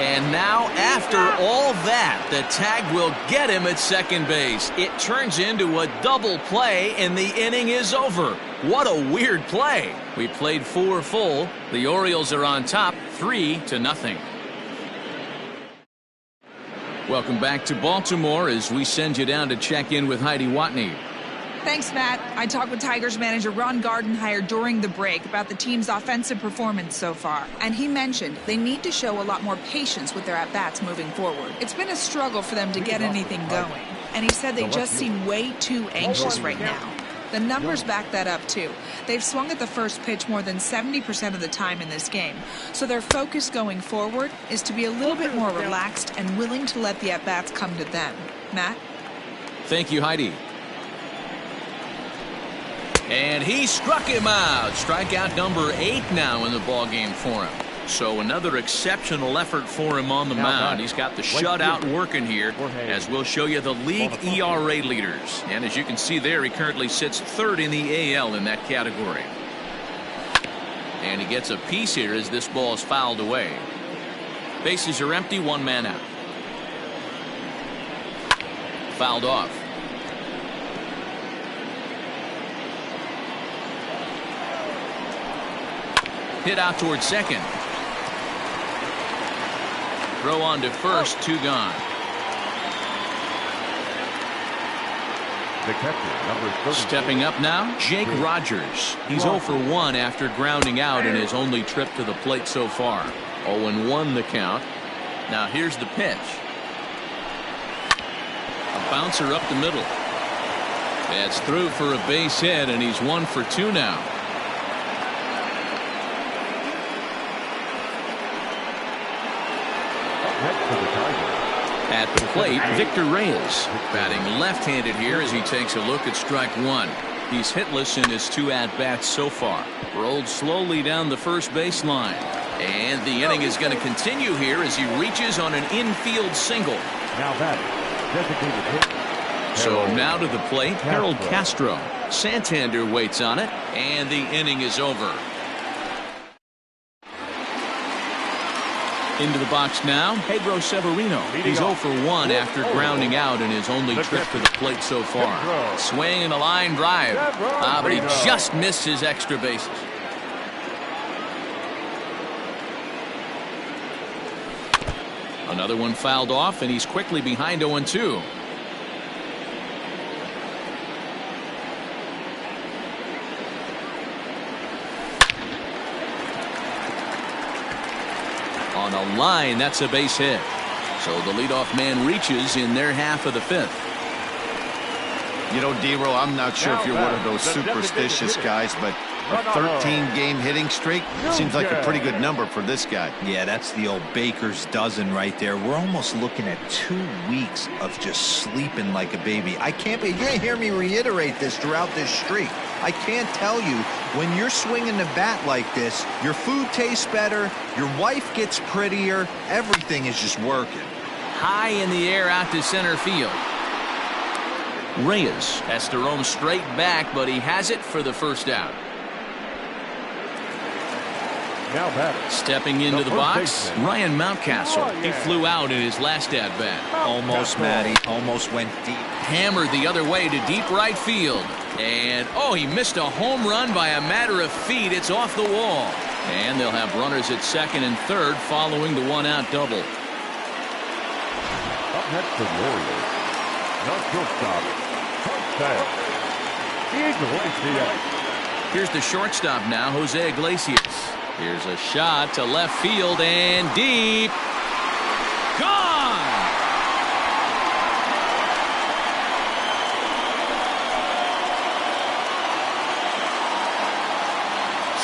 And now, after all that, the tag will get him at second base. It turns into a double play, and the inning is over. What a weird play. We played 4 full. The Orioles are on top, 3-0. Welcome back to Baltimore as we send you down to check in with Heidi Watney. Thanks, Matt. I talked with Tigers manager Ron Gardenhire during the break about the team's offensive performance so far. And he mentioned they need to show a lot more patience with their at-bats moving forward. It's been a struggle for them to get anything going. And he said they just seem way too anxious right now. The numbers back that up, too. They've swung at the first pitch more than 70% of the time in this game. So their focus going forward is to be a little bit more relaxed and willing to let the at-bats come to them. Matt? Thank you, Heidi. And he struck him out. Strikeout number 8 now in the ballgame for him. So another exceptional effort for him on the mound. He's got the shutout working here, as we'll show you the league ERA leaders. And as you can see there, he currently sits 3rd in the AL in that category. And he gets a piece here as this ball is fouled away. Bases are empty, 1 man out. Fouled off. Hit out towards second. Throw on to first, 2 gone. The catcher, number 32. Stepping up now, Jake Rogers. He's 0 for 1 after grounding out in his only trip to the plate so far. 0-1 the count. Now here's the pitch. A bouncer up the middle. That's through for a base hit, and he's 1 for 2 now. At the plate, Victor Reyes, batting left-handed here as he takes a look at strike 1. He's hitless in his 2 at-bats so far. Rolled slowly down the first baseline. And the inning is going to continue here as he reaches on an infield single. Now batting, designated hitter. So now to the plate, Harold Castro. Santander waits on it, and the inning is over. Into the box now, Pedro Severino. He's 0 for 1 after grounding out in his only trip to the plate so far. Swing and a line drive. But he just missed his extra bases. Another one fouled off, and he's quickly behind 0-2. On a line, that's a base hit. So the leadoff man reaches in their half of the 5th. You know, D-Row, I'm not sure if you're one of those superstitious guys, but a 13-game hitting streak seems like a pretty good number for this guy. Yeah, that's the old baker's dozen right there. We're almost looking at 2 weeks of just sleeping like a baby. You're going to hear me reiterate this throughout this streak. I can't tell you, when you're swinging the bat like this, your food tastes better, your wife gets prettier, everything is just working. High in the air out to center field. Reyes has to roam straight back, but he has it for the first out. Now batting. Stepping into the box, Ryan Mountcastle. He flew out in his last at-bat. Almost, Matty. Almost went deep. Hammered the other way to deep right field. And, he missed a home run by a matter of feet. It's off the wall. And they'll have runners at second and third following the 1-out double. Up next for the Orioles. Now shortstop, Iglesias. Here's the shortstop now, Jose Iglesias. Here's a shot to left field and deep. Gone!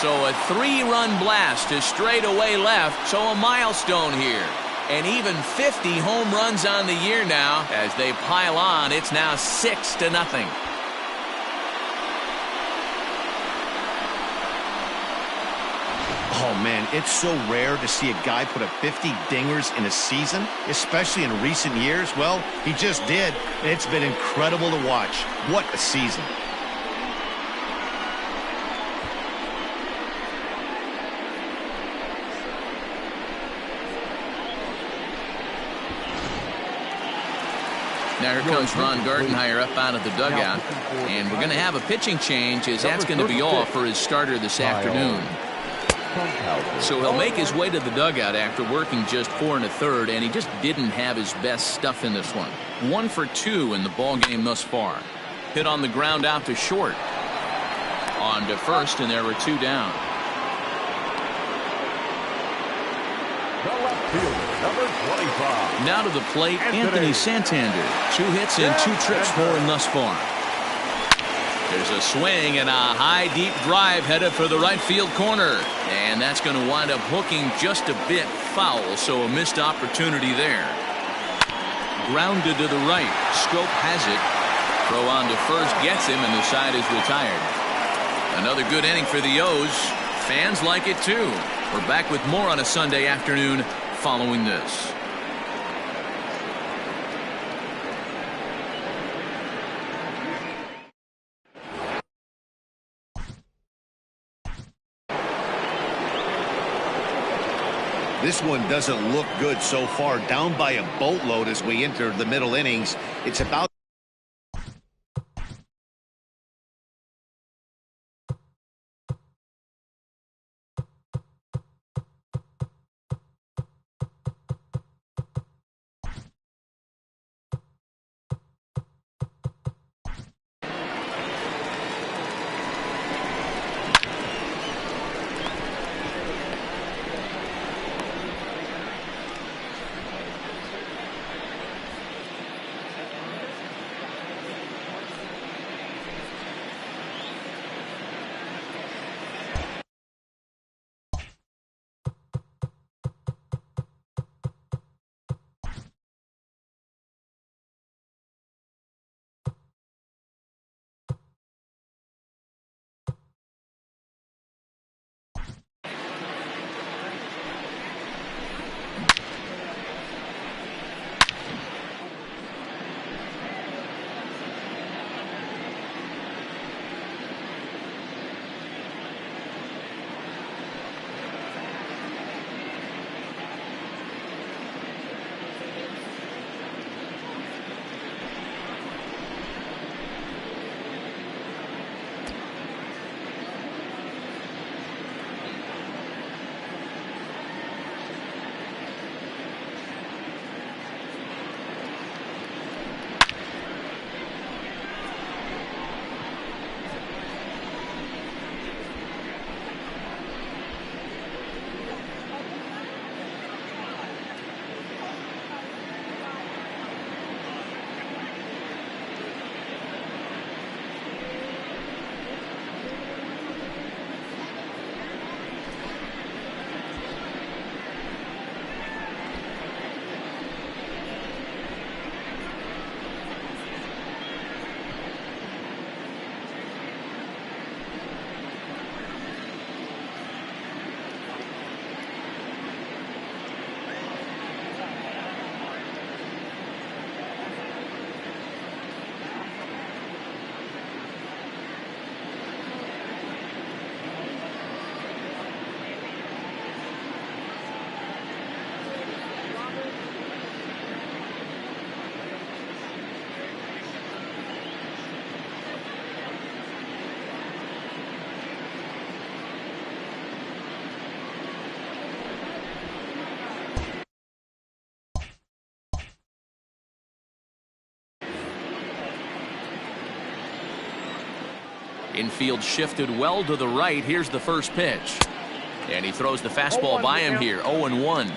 So a 3-run blast to straightaway left, so a milestone here. And even 50 home runs on the year now. As they pile on, it's now 6-0. Oh, man, it's so rare to see a guy put up 50 dingers in a season, especially in recent years. Well, he just did. It's been incredible to watch. What a season. Now here comes Ron Gardenhire up out of the dugout. And we're going to have a pitching change as that's going to be off for his starter this afternoon. So he'll make his way to the dugout after working just 4 1/3, and he just didn't have his best stuff in this one. 1 for 2 in the ball game thus far. Hit on the ground out to short. On to first, and there were 2 down. The left fielder, number 25. Now to the plate, Anthony Santander. 2 hits and 2 trips for him thus far. There's a swing and a high deep drive headed for the right field corner. And that's going to wind up hooking just a bit foul, so a missed opportunity there. Grounded to the right. Scope has it. Throw on to first gets him, and the side is retired. Another good inning for the O's. Fans like it too. We're back with more on a Sunday afternoon following this. This one doesn't look good so far. Down by a boatload as we enter the middle innings. It's about Infield shifted well to the right. Here's the first pitch. And he throws the fastball by him here. 0-1.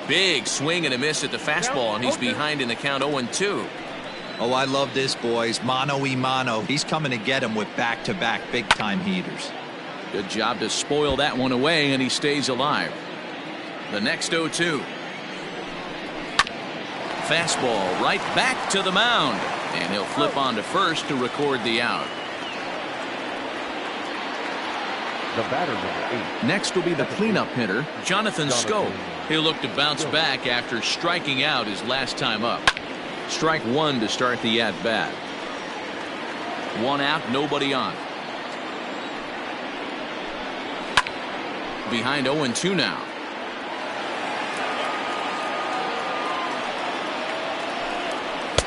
Big swing and a miss at the fastball, and he's behind in the count 0-2. Oh, I love this, boys. Mano-y-mano. He's coming to get him with back-to-back big-time heaters. Good job to spoil that one away, and he stays alive. The next 0-2. Fastball right back to the mound, and he'll flip on to first to record the out. The batter, number 8. Next will be the cleanup hitter, Jonathan Scope. He'll look to bounce back after striking out his last time up. Strike one to start the at-bat. One out, nobody on. Behind 0-2 now.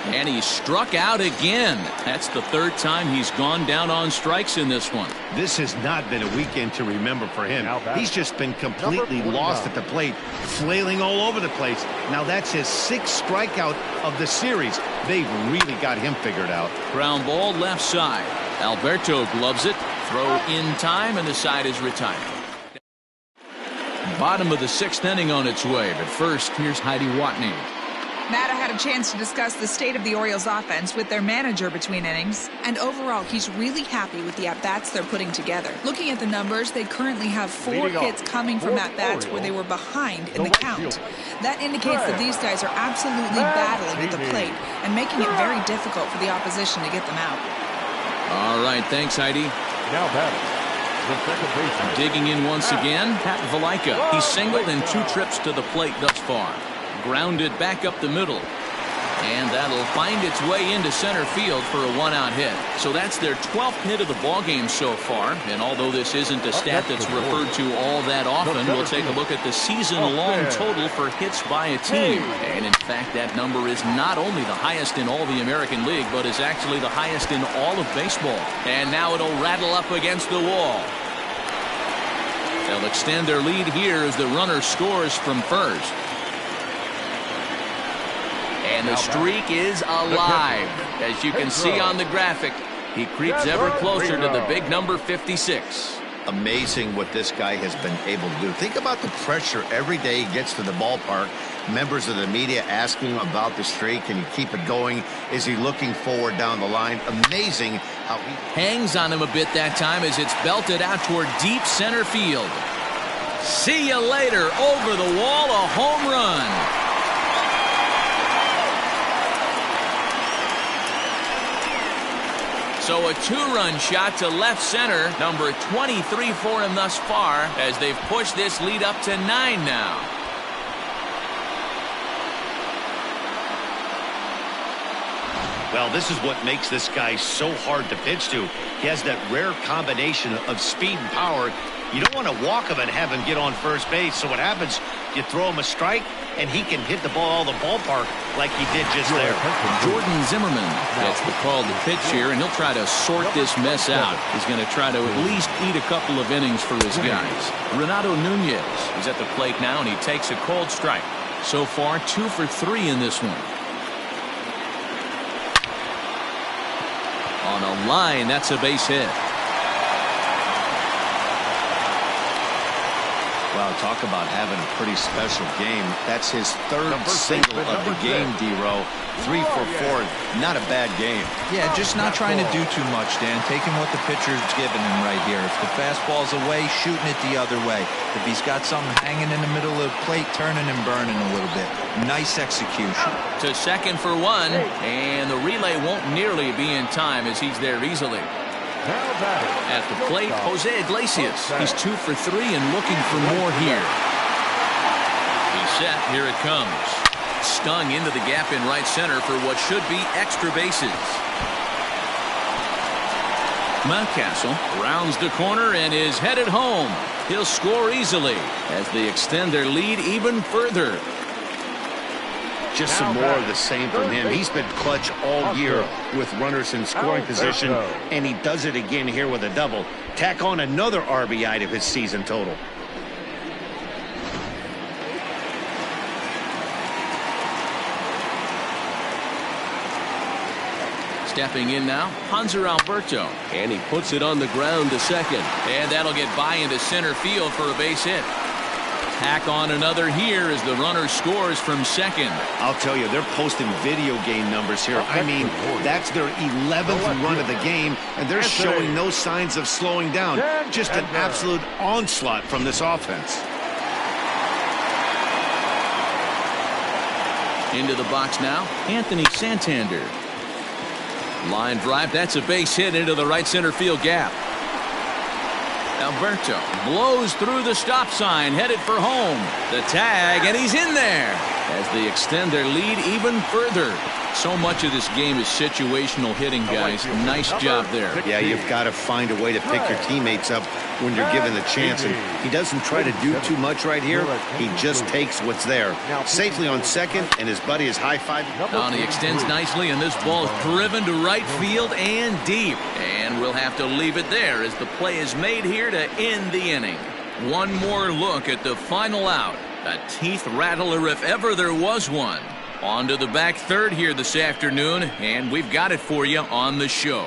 And he struck out again. That's the third time he's gone down on strikes in this one. This has not been a weekend to remember for him. He's just been completely lost at the plate, flailing all over the place. Now that's his 6th strikeout of the series. They've really got him figured out. Ground ball left side. Alberto gloves it. Throw in time, and the side is retired. Bottom of the 6th inning on its way. But first, here's Heidi Watney. Matt had a chance to discuss the state of the Orioles offense with their manager between innings, and overall he's really happy with the at-bats they're putting together. Looking at the numbers, they currently have 4 hits coming from at-bats where they were behind in the count. That indicates that these guys are absolutely battling at the plate and making it very difficult for the opposition to get them out. All right, thanks, Heidi. Now batting, the second baseman. Digging in once again, Pat Valaika. He's singled in 2 trips to the plate thus far. Grounded back up the middle, and that'll find its way into center field for a 1-out hit. So that's their 12th hit of the ballgame so far, and although this isn't a stat that's referred to all that often, we'll take a look at the season-long total for hits by a team. And in fact, that number is not only the highest in all the American League, but is actually the highest in all of baseball. And now it'll rattle up against the wall. They'll extend their lead here as the runner scores from first. And the streak is alive. As you can see on the graphic, he creeps ever closer to the big number 56. Amazing what this guy has been able to do. Think about the pressure every day he gets to the ballpark. Members of the media asking him about the streak. Can he keep it going? Is he looking forward down the line? Amazing how he hangs on him a bit that time as it's belted out toward deep center field. See you later. Over the wall, a home run. So a 2-run shot to left center, number 23 for him thus far, as they've pushed this lead up to 9 now. Well, this is what makes this guy so hard to pitch to. He has that rare combination of speed and power. You don't want to walk him and have him get on first base. So what happens, you throw him a strike, and he can hit the ball all the ballpark like he did just there. Jordan Zimmerman gets the call to pitch here, and he'll try to sort this mess out. He's going to try to at least eat a couple of innings for his guys. Renato Nunez is at the plate now, and he takes a cold strike. So far, 2 for 3 in this one. On a line, that's a base hit. Wow, talk about having a pretty special game. That's his 3rd single of the game, D-Row. 3 for 4. Not a bad game. Yeah, just not trying to do too much, Dan. Taking what the pitcher's giving him right here. If the fastball's away, shooting it the other way. If he's got something hanging in the middle of the plate, turning and burning a little bit. Nice execution. To second for 1, and the relay won't nearly be in time as he's there easily. At the plate, Jose Iglesias. He's 2 for 3 and looking for more here. He's set. Here it comes. Stung into the gap in right center for what should be extra bases. Mountcastle rounds the corner and is headed home. He'll score easily as they extend their lead even further. Just some more of the same from him. He's been clutch all year with runners in scoring position, and he does it again here with a double. Tack on another RBI to his season total. Stepping in now, Hanser Alberto. And he puts it on the ground to second. And that'll get by into center field for a base hit. Tack on another here as the runner scores from second. I'll tell you, they're posting video game numbers here. I mean, that's their 11th run of the game, and they're showing no signs of slowing down. Just an absolute onslaught from this offense. Into the box now, Anthony Santander. Line drive, that's a base hit into the right center field gap. Alberto blows through the stop sign, headed for home. The tag, and he's in there as they extend their lead even further. So much of this game is situational hitting, guys. Nice job there. Yeah, you've got to find a way to pick your teammates up when you're given the chance. And he doesn't try to do too much right here. He just takes what's there. Safely on second, and his buddy is high-fiving. On he extends nicely, and this ball is driven to right field and deep. And we'll have to leave it there as the play is made here to end the inning. One more look at the final out. A teeth rattler if ever there was one. On to the back third here this afternoon, and we've got it for you on the show.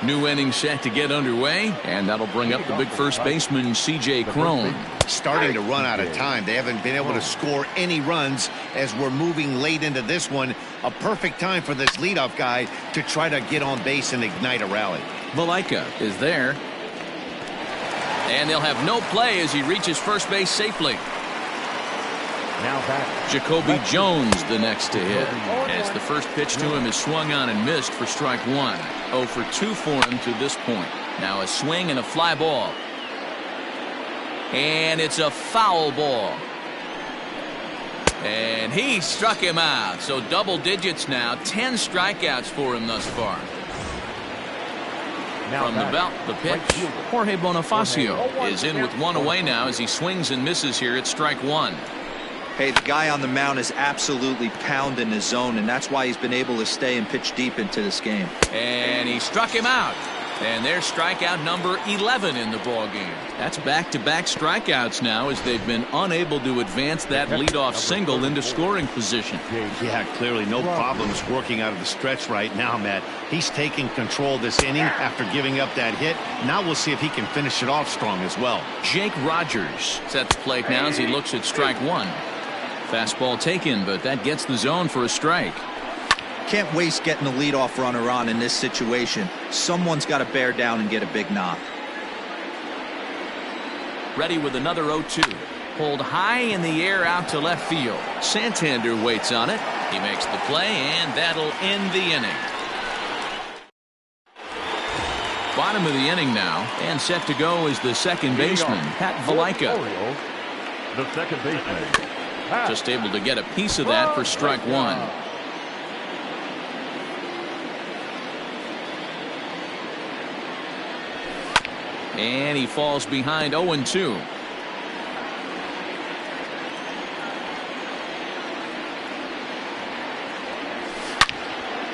New inning set to get underway, and that'll bring up the big first baseman, C.J. Cron. Starting to run out of time. They haven't been able to score any runs as we're moving late into this one. A perfect time for this leadoff guy to try to get on base and ignite a rally. Valaika is there. And they'll have no play as he reaches first base safely. Now back. Jacoby Jones the next to hit, as the first pitch to him is swung on and missed for strike one. 0 for 2 for him to this point. Now a swing and a fly ball. And it's a foul ball. And he struck him out. So double digits now. 10 strikeouts for him thus far. From the belt, the pitch. Jorge Bonifacio is in with one away now as he swings and misses here at strike one. Hey, the guy on the mound is absolutely pounding his zone, and that's why he's been able to stay and pitch deep into this game. And he struck him out. And there's strikeout number 11 in the ball game. That's back-to-back strikeouts now as they've been unable to advance that leadoff single into scoring position. Yeah, clearly no problems working out of the stretch right now, Matt. He's taking control this inning after giving up that hit. Now we'll see if he can finish it off strong as well. Jake Rogers sets plate now as he looks at strike one. Fastball taken, but that gets the zone for a strike. Can't waste getting the leadoff runner on in this situation. Someone's got to bear down and get a big knock. Ready with another 0-2. Pulled high in the air out to left field. Santander waits on it. He makes the play, and that'll end the inning. Bottom of the inning now, and set to go is the second baseman, Pat Valaika. Orioles, the second baseman. Just able to get a piece of that for strike one. And he falls behind 0-2.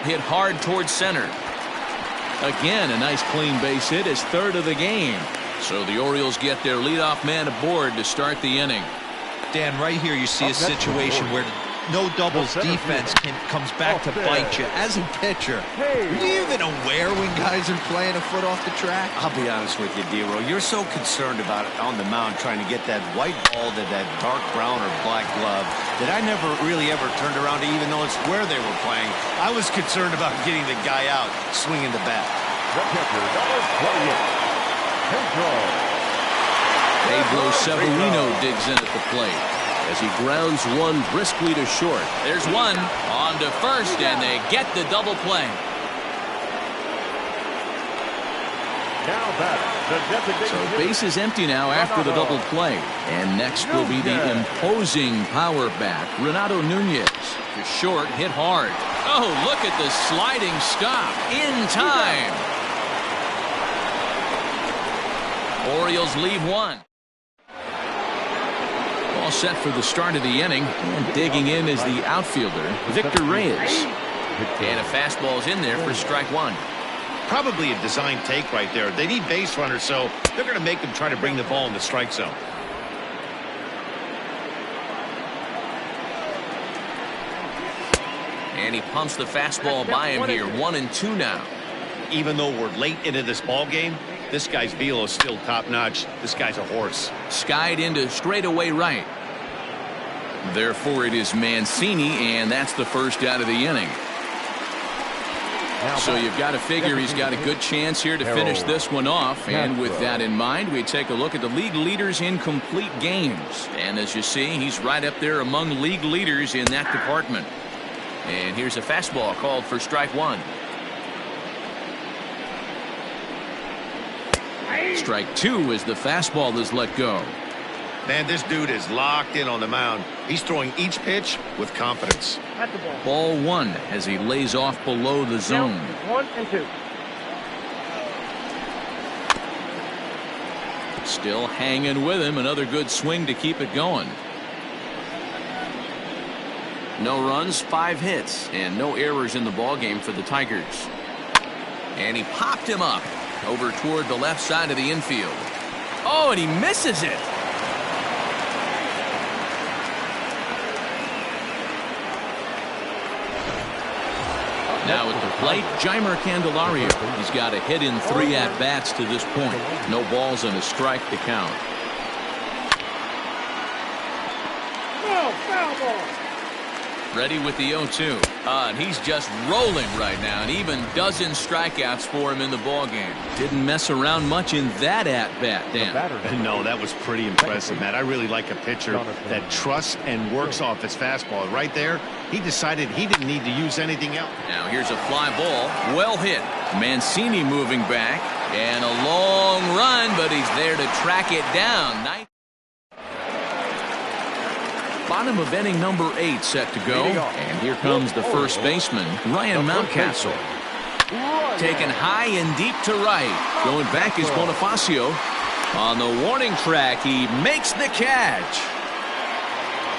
Hit hard towards center. Again, a nice clean base hit, his third of the game. So the Orioles get their leadoff man aboard to start the inning. Dan, right here you see a situation where no doubles defense comes back to bite you. As a pitcher, are you even aware when guys are playing a foot off the track? I'll be honest with you, D-Row. You're so concerned about it on the mound trying to get that white ball to that dark brown or black glove that I never really ever turned around to even notice where they were playing. I was concerned about getting the guy out swinging the bat. The pitcher, number 28, Pedro Severino digs in at the plate as he grounds one briskly to short. There's one on to first, and they get the double play. Now back. So base is empty now after the double play. And next will be the imposing power bat, Renato Nunez. To short, hit hard. Oh, look at the sliding stop in time. Orioles lead one. All set for the start of the inning, and digging in is the outfielder, Victor Reyes. And a fastball's in there for strike one. Probably a design take right there. They need base runners, so they're going to make them try to bring the ball in the strike zone. And he pumps the fastball by him here. 1-2 now. Even though we're late into this ball game, this guy's velo is still top-notch. This guy's a horse. Skied into straightaway right. Therefore, it is Mancini, and that's the first out of the inning. So you've got to figure he's got a good chance here to finish this one off. And with that in mind, we take a look at the league leaders in complete games. And as you see, he's right up there among league leaders in that department. And here's a fastball called for strike one. Strike two as the fastball is let go. Man, this dude is locked in on the mound. He's throwing each pitch with confidence. Ball one as he lays off below the zone. 1-2. Still hanging with him. Another good swing to keep it going. No runs, 5 hits, and no errors in the ballgame for the Tigers. And he popped him up over toward the left side of the infield. Oh, and he misses it. Now at the plate, Jeimer Candelario. He's got a hit in 3 at-bats to this point. No balls and a strike to count. No, foul ball. Ready with the 0-2. And he's just rolling right now, and even dozen strikeouts for him in the ballgame. Didn't mess around much in that at-bat, Dan. No, that was pretty impressive, Matt. I really like a pitcher that trusts and works off his fastball. Right there, he decided he didn't need to use anything else. Now here's a fly ball. Well hit. Mancini moving back. And a long run, but he's there to track it down. Nice. Bottom of inning number 8 set to go. And here comes the first baseman, Ryan Mountcastle. Taken high and deep to right. Going back is Bonifacio. On the warning track, he makes the catch.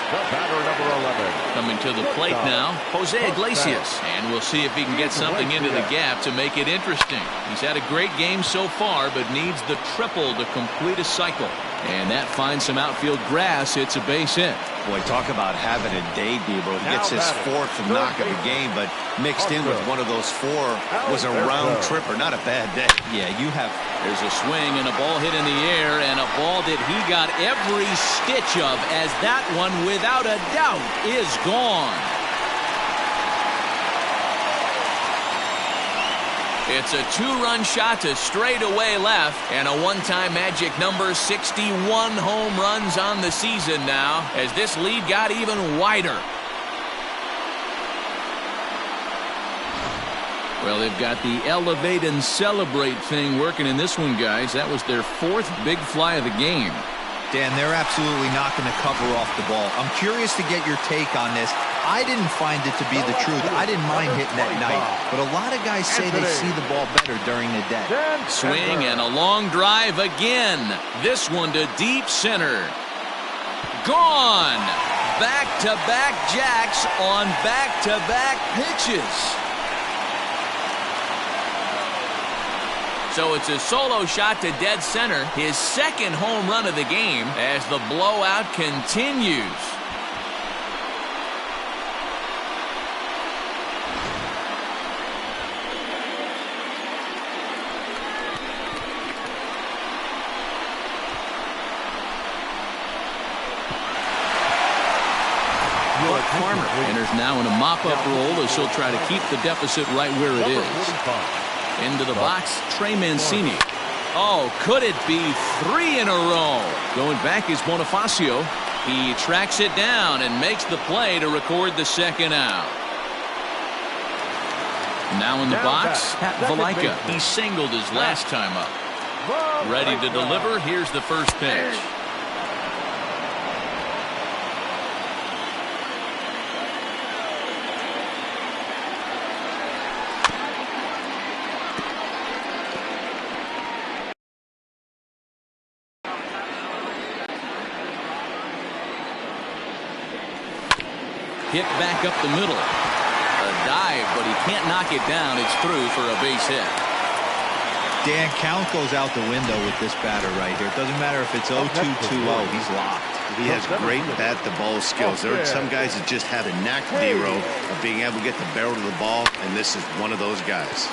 The batter, number 11. Coming to the plate now, Jose Iglesias. And we'll see if he can get something into the gap to make it interesting. He's had a great game so far, but needs the triple to complete a cycle. And that finds some outfield grass. It's a base hit. Boy, talk about having a day, Debo. He gets his 4th knock of the game, but mixed in with one of those 4 was a round tripper. Not a bad day. Yeah, you have. There's a swing and a ball hit in the air, and a ball that he got every stitch of, as that one, without a doubt, is gone. It's a 2-run shot to straightaway left, and a one-time magic number, 61 home runs on the season now, as this lead got even wider. Well, they've got the elevate and celebrate thing working in this one, guys. That was their 4th big fly of the game. Dan, they're absolutely not going to cover off the ball. I'm curious to get your take on this. I didn't find it to be the truth. I didn't mind hitting at night, but a lot of guys say they see the ball better during the day. Swing and a long drive again. This one to deep center. Gone. Back-to-back jacks on back-to-back pitches. So it's a solo shot to dead center, his 2nd home run of the game, as the blowout continues. Farmer enters now in a mop-up role as she'll try to keep the deficit right where it is. Into the box, Trey Mancini. Oh, could it be 3 in a row? Going back is Bonifacio. He tracks it down and makes the play to record the 2nd out. Now in the box, Valaika. He singled his last time up. Ready to deliver. Here's the first pitch. Hit back up the middle. A dive, but he can't knock it down. It's through for a base hit. Dan, count goes out the window with this batter right here. It doesn't matter if it's 0-2, 2-0. He's locked. He has great bat-to-ball skills. There are some guys that just have a knack, Dero, of being able to get the barrel to the ball, and this is one of those guys.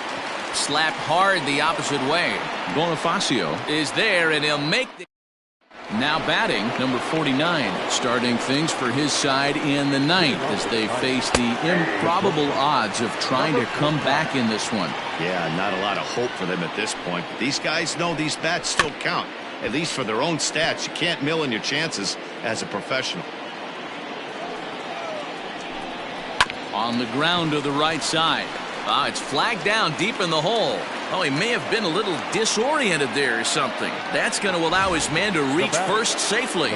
Slapped hard the opposite way. Bonifacio Is there, and he'll make the... Now batting, number 49, starting things for his side in the ninth as they face the improbable odds of trying to come back in this one. Yeah, not a lot of hope for them at this point. But these guys know these bats still count, at least for their own stats. You can't mill in your chances as a professional. On the ground to the right side. It's flagged down deep in the hole. Oh, he may have been a little disoriented there or something. That's going to allow his man to reach first safely.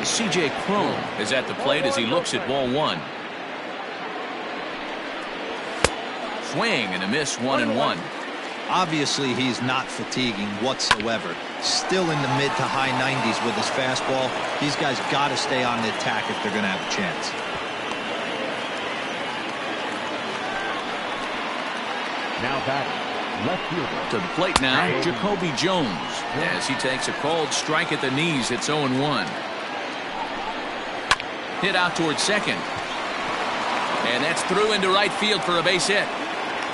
C.J. Cron is at the plate as he looks at ball one. Swing and a miss, 1-1. Obviously, he's not fatiguing whatsoever. Still in the mid to high 90s with his fastball. These guys got to stay on the attack if they're going to have a chance. Now batting, left fielder. To the plate now, Jacoby Jones, as he takes a called strike at the knees. It's 0-1. Hit out towards second. And that's through into right field for a base hit.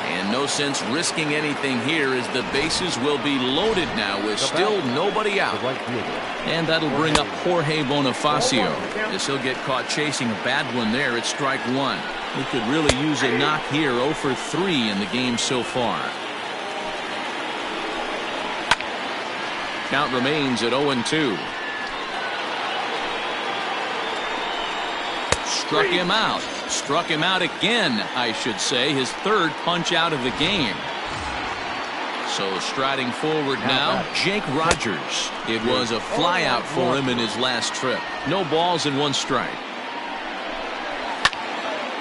And no sense risking anything here as the bases will be loaded now with still nobody out. And that'll bring up Jorge Bonifacio as he'll get caught chasing a bad one there at strike one. He could really use a knock here. 0 for 3 in the game so far. Count remains at 0-2. Struck him out. Struck him out again, I should say. His third punch out of the game. So striding forward now, Jake Rogers. It was a fly out for him in his last trip. No balls and 1 strike.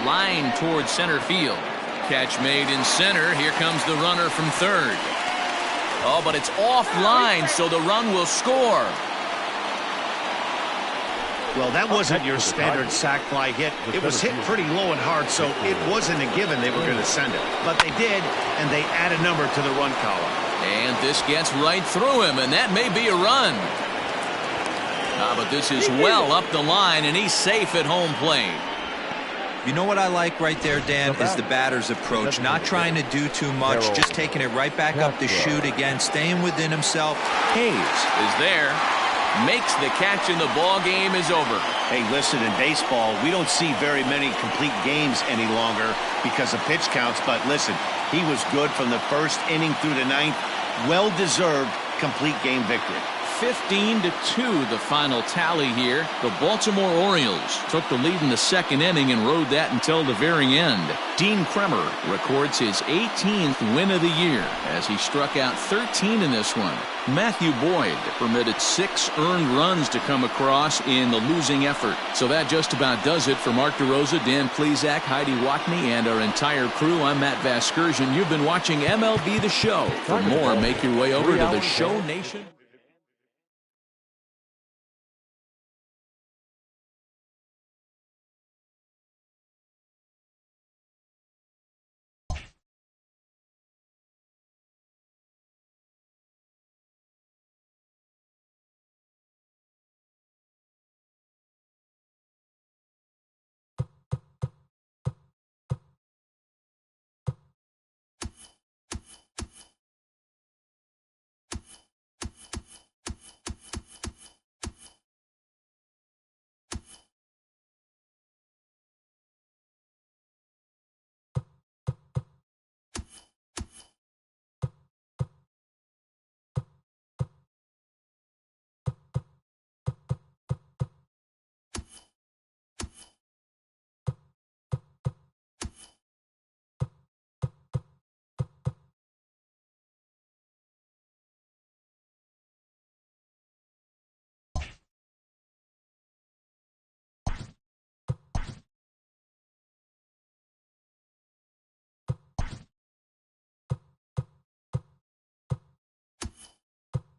Line towards center field. Catch made in center. Here comes the runner from third. Oh, but it's offline, so the run will score. Well, that wasn't your standard sac fly hit. It was hit pretty low and hard, so it wasn't a given they were going to send it. But they did, and they add a number to the run column. And this gets right through him, and that may be a run. But this is well up the line, and he's safe at home plate. You know what I like right there, Dan, is the batter's approach. Not trying to do too much, just taking it right back up the chute again, staying within himself. Hayes is there. Makes the catch, and the ball game is over. Hey, listen, in baseball, we don't see very many complete games any longer because of pitch counts. But listen, he was good from the first inning through the ninth. Well-deserved complete game victory. 15-2 the final tally here. The Baltimore Orioles took the lead in the second inning and rode that until the very end. Dean Kremer records his 18th win of the year as he struck out 13 in this one. Matthew Boyd permitted 6 earned runs to come across in the losing effort. So that just about does it for Mark DeRosa, Dan Plesac, Heidi Watney, and our entire crew. I'm Matt Vasgersian. You've been watching MLB The Show. For more, make your way over to the Show Nation.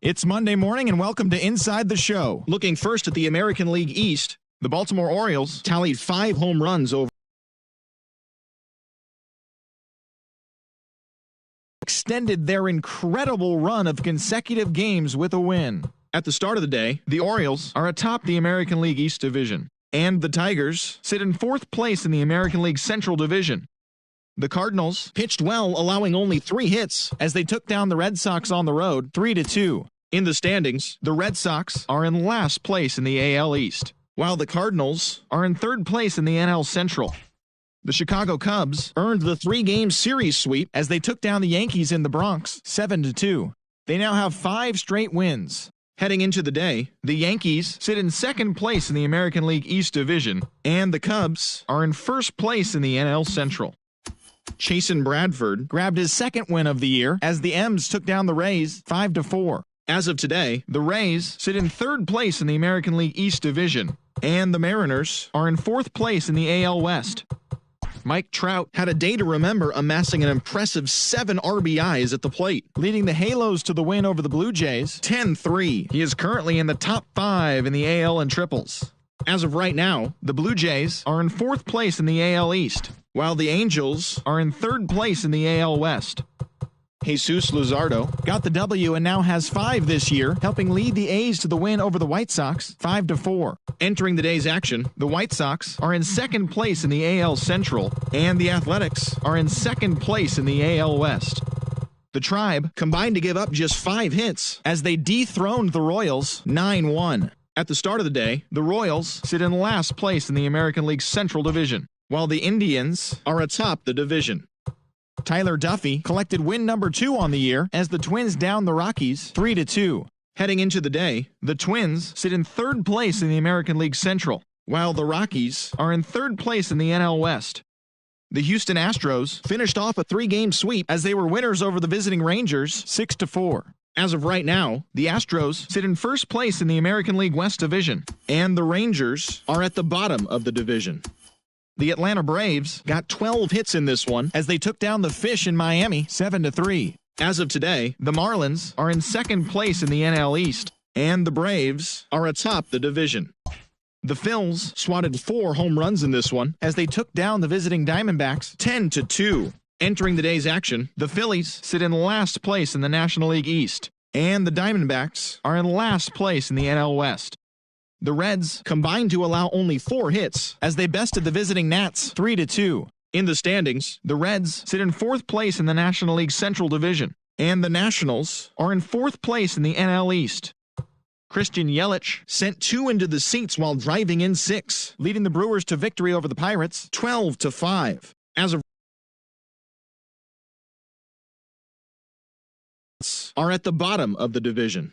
It's Monday morning, and welcome to Inside the Show. Looking first at the American League East, the Baltimore Orioles tallied 5 home runs over extended their incredible run of consecutive games with a win. At the start of the day, the Orioles are atop the American League East Division, and the Tigers sit in 4th place in the American League Central Division. The Cardinals pitched well, allowing only 3 hits as they took down the Red Sox on the road 3-2. In the standings, the Red Sox are in last place in the AL East, while the Cardinals are in 3rd place in the NL Central. The Chicago Cubs earned the 3-game series sweep as they took down the Yankees in the Bronx 7-2. They now have 5 straight wins. Heading into the day, the Yankees sit in 2nd place in the American League East Division, and the Cubs are in 1st place in the NL Central. Chasen Bradford grabbed his 2nd win of the year as the M's took down the Rays 5-4. As of today, the Rays sit in 3rd place in the American League East Division, and the Mariners are in 4th place in the AL West. Mike Trout had a day to remember, amassing an impressive 7 RBIs at the plate, leading the Halos to the win over the Blue Jays 10-3. He is currently in the top 5 in the AL in triples. As of right now, the Blue Jays are in 4th place in the AL East, while the Angels are in 3rd place in the AL West. Jesus Luzardo got the W and now has 5 this year, helping lead the A's to the win over the White Sox 5-4. Entering the day's action, the White Sox are in 2nd place in the AL Central, and the Athletics are in 2nd place in the AL West. The Tribe combined to give up just 5 hits as they dethroned the Royals 9-1. At the start of the day, the Royals sit in last place in the American League Central Division, while the Indians are atop the division. Tyler Duffy collected win number 2 on the year as the Twins downed the Rockies 3-2. Heading into the day, the Twins sit in 3rd place in the American League Central, while the Rockies are in 3rd place in the NL West. The Houston Astros finished off a 3-game sweep as they were winners over the visiting Rangers 6-4. As of right now, the Astros sit in 1st place in the American League West Division, and the Rangers are at the bottom of the division. The Atlanta Braves got 12 hits in this one as they took down the Fish in Miami 7-3. As of today, the Marlins are in 2nd place in the NL East, and the Braves are atop the division. The Phils swatted 4 home runs in this one as they took down the visiting Diamondbacks 10-2. Entering the day's action, the Phillies sit in last place in the National League East, and the Diamondbacks are in last place in the NL West. The Reds combined to allow only 4 hits as they bested the visiting Nats 3-2. In the standings, the Reds sit in 4th place in the National League Central Division, and the Nationals are in 4th place in the NL East. Christian Yelich sent 2 into the seats while driving in 6, leading the Brewers to victory over the Pirates 12-5. As of are at the bottom of the division.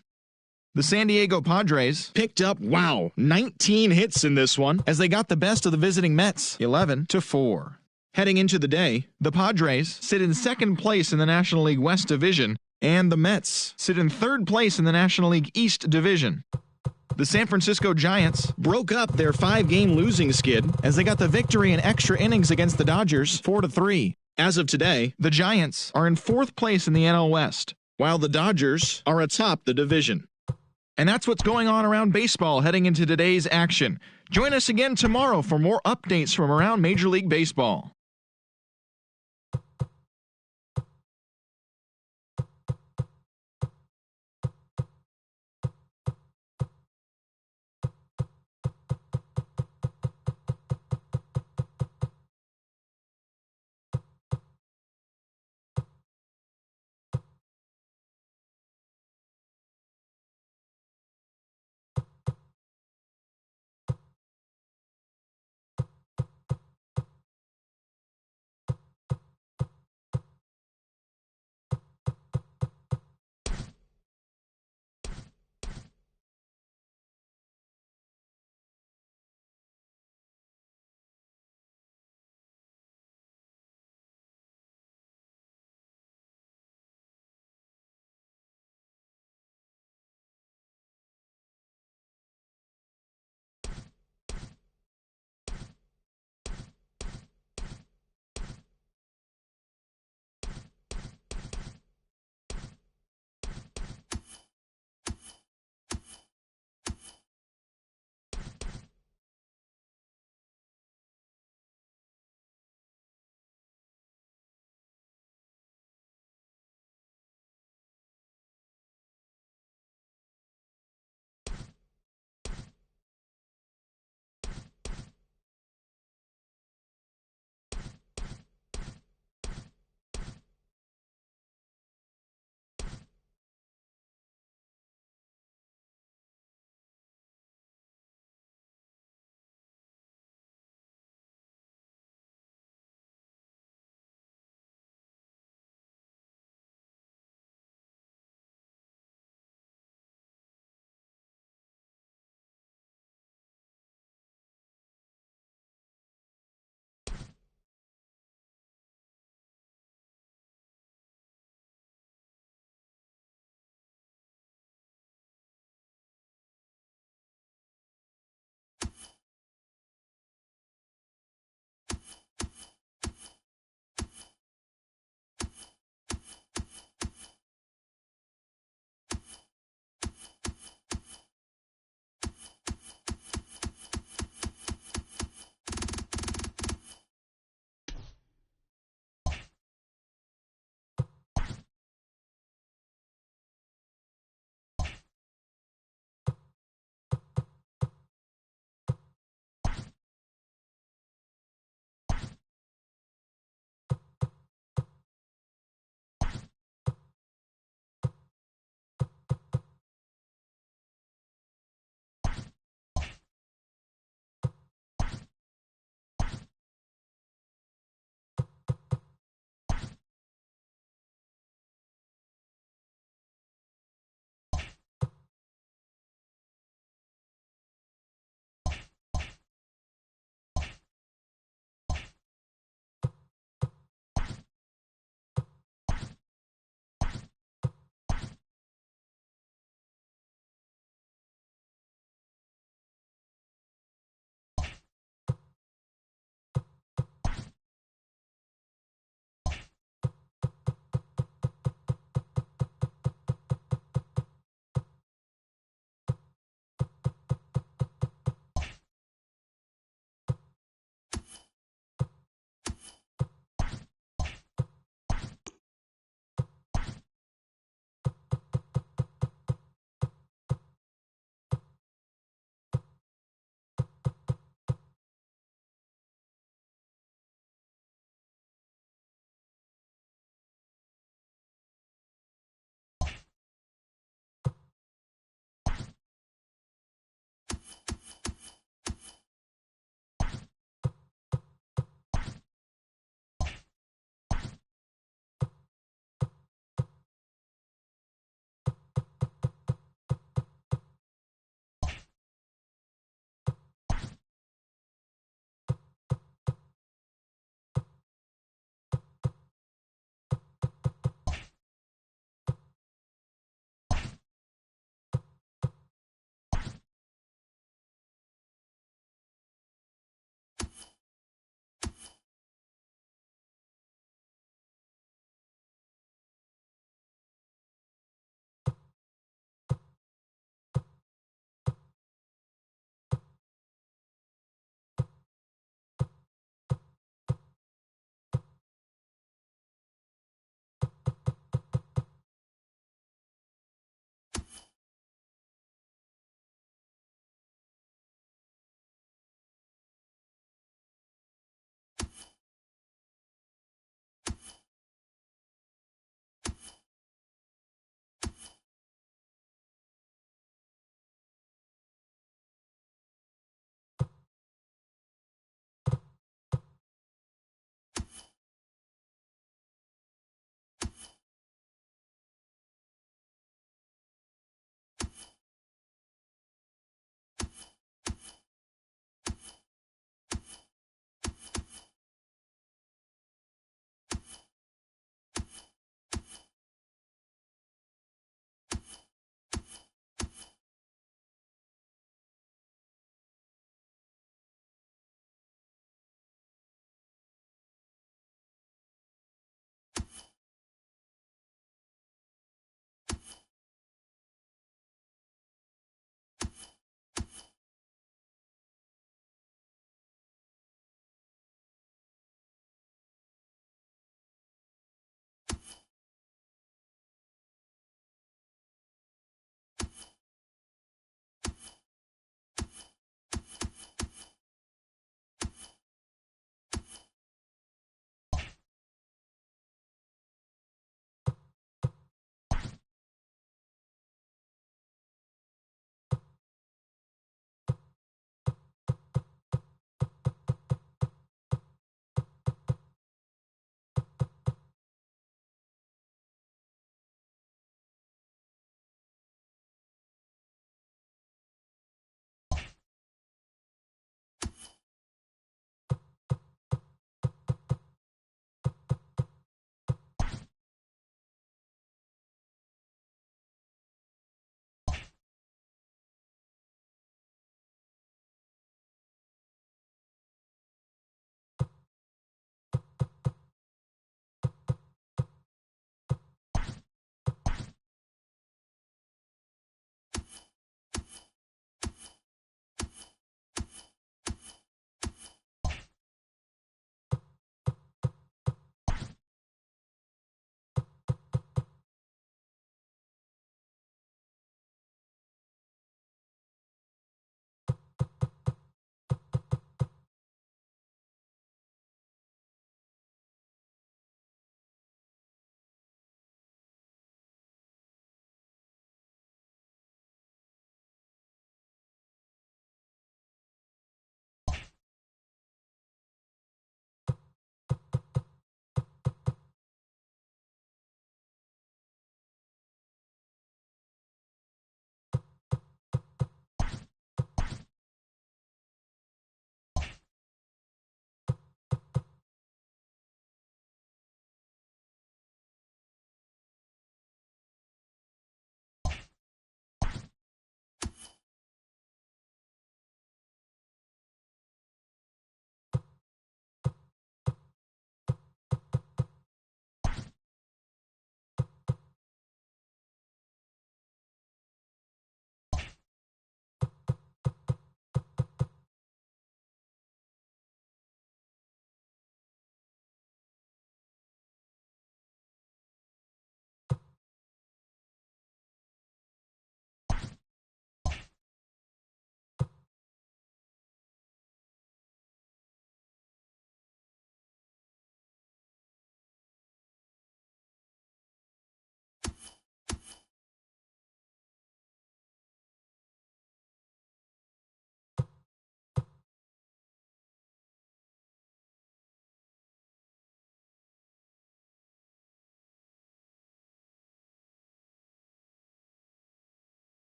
The San Diego Padres picked up, 19 hits in this one as they got the best of the visiting Mets 11-4. Heading into the day, the Padres sit in 2nd place in the National League West Division, and the Mets sit in 3rd place in the National League East Division. The San Francisco Giants broke up their 5-game losing skid as they got the victory in extra innings against the Dodgers 4-3. As of today, the Giants are in 4th place in the NL West, while the Dodgers are atop the division. And that's what's going on around baseball heading into today's action. Join us again tomorrow for more updates from around Major League Baseball.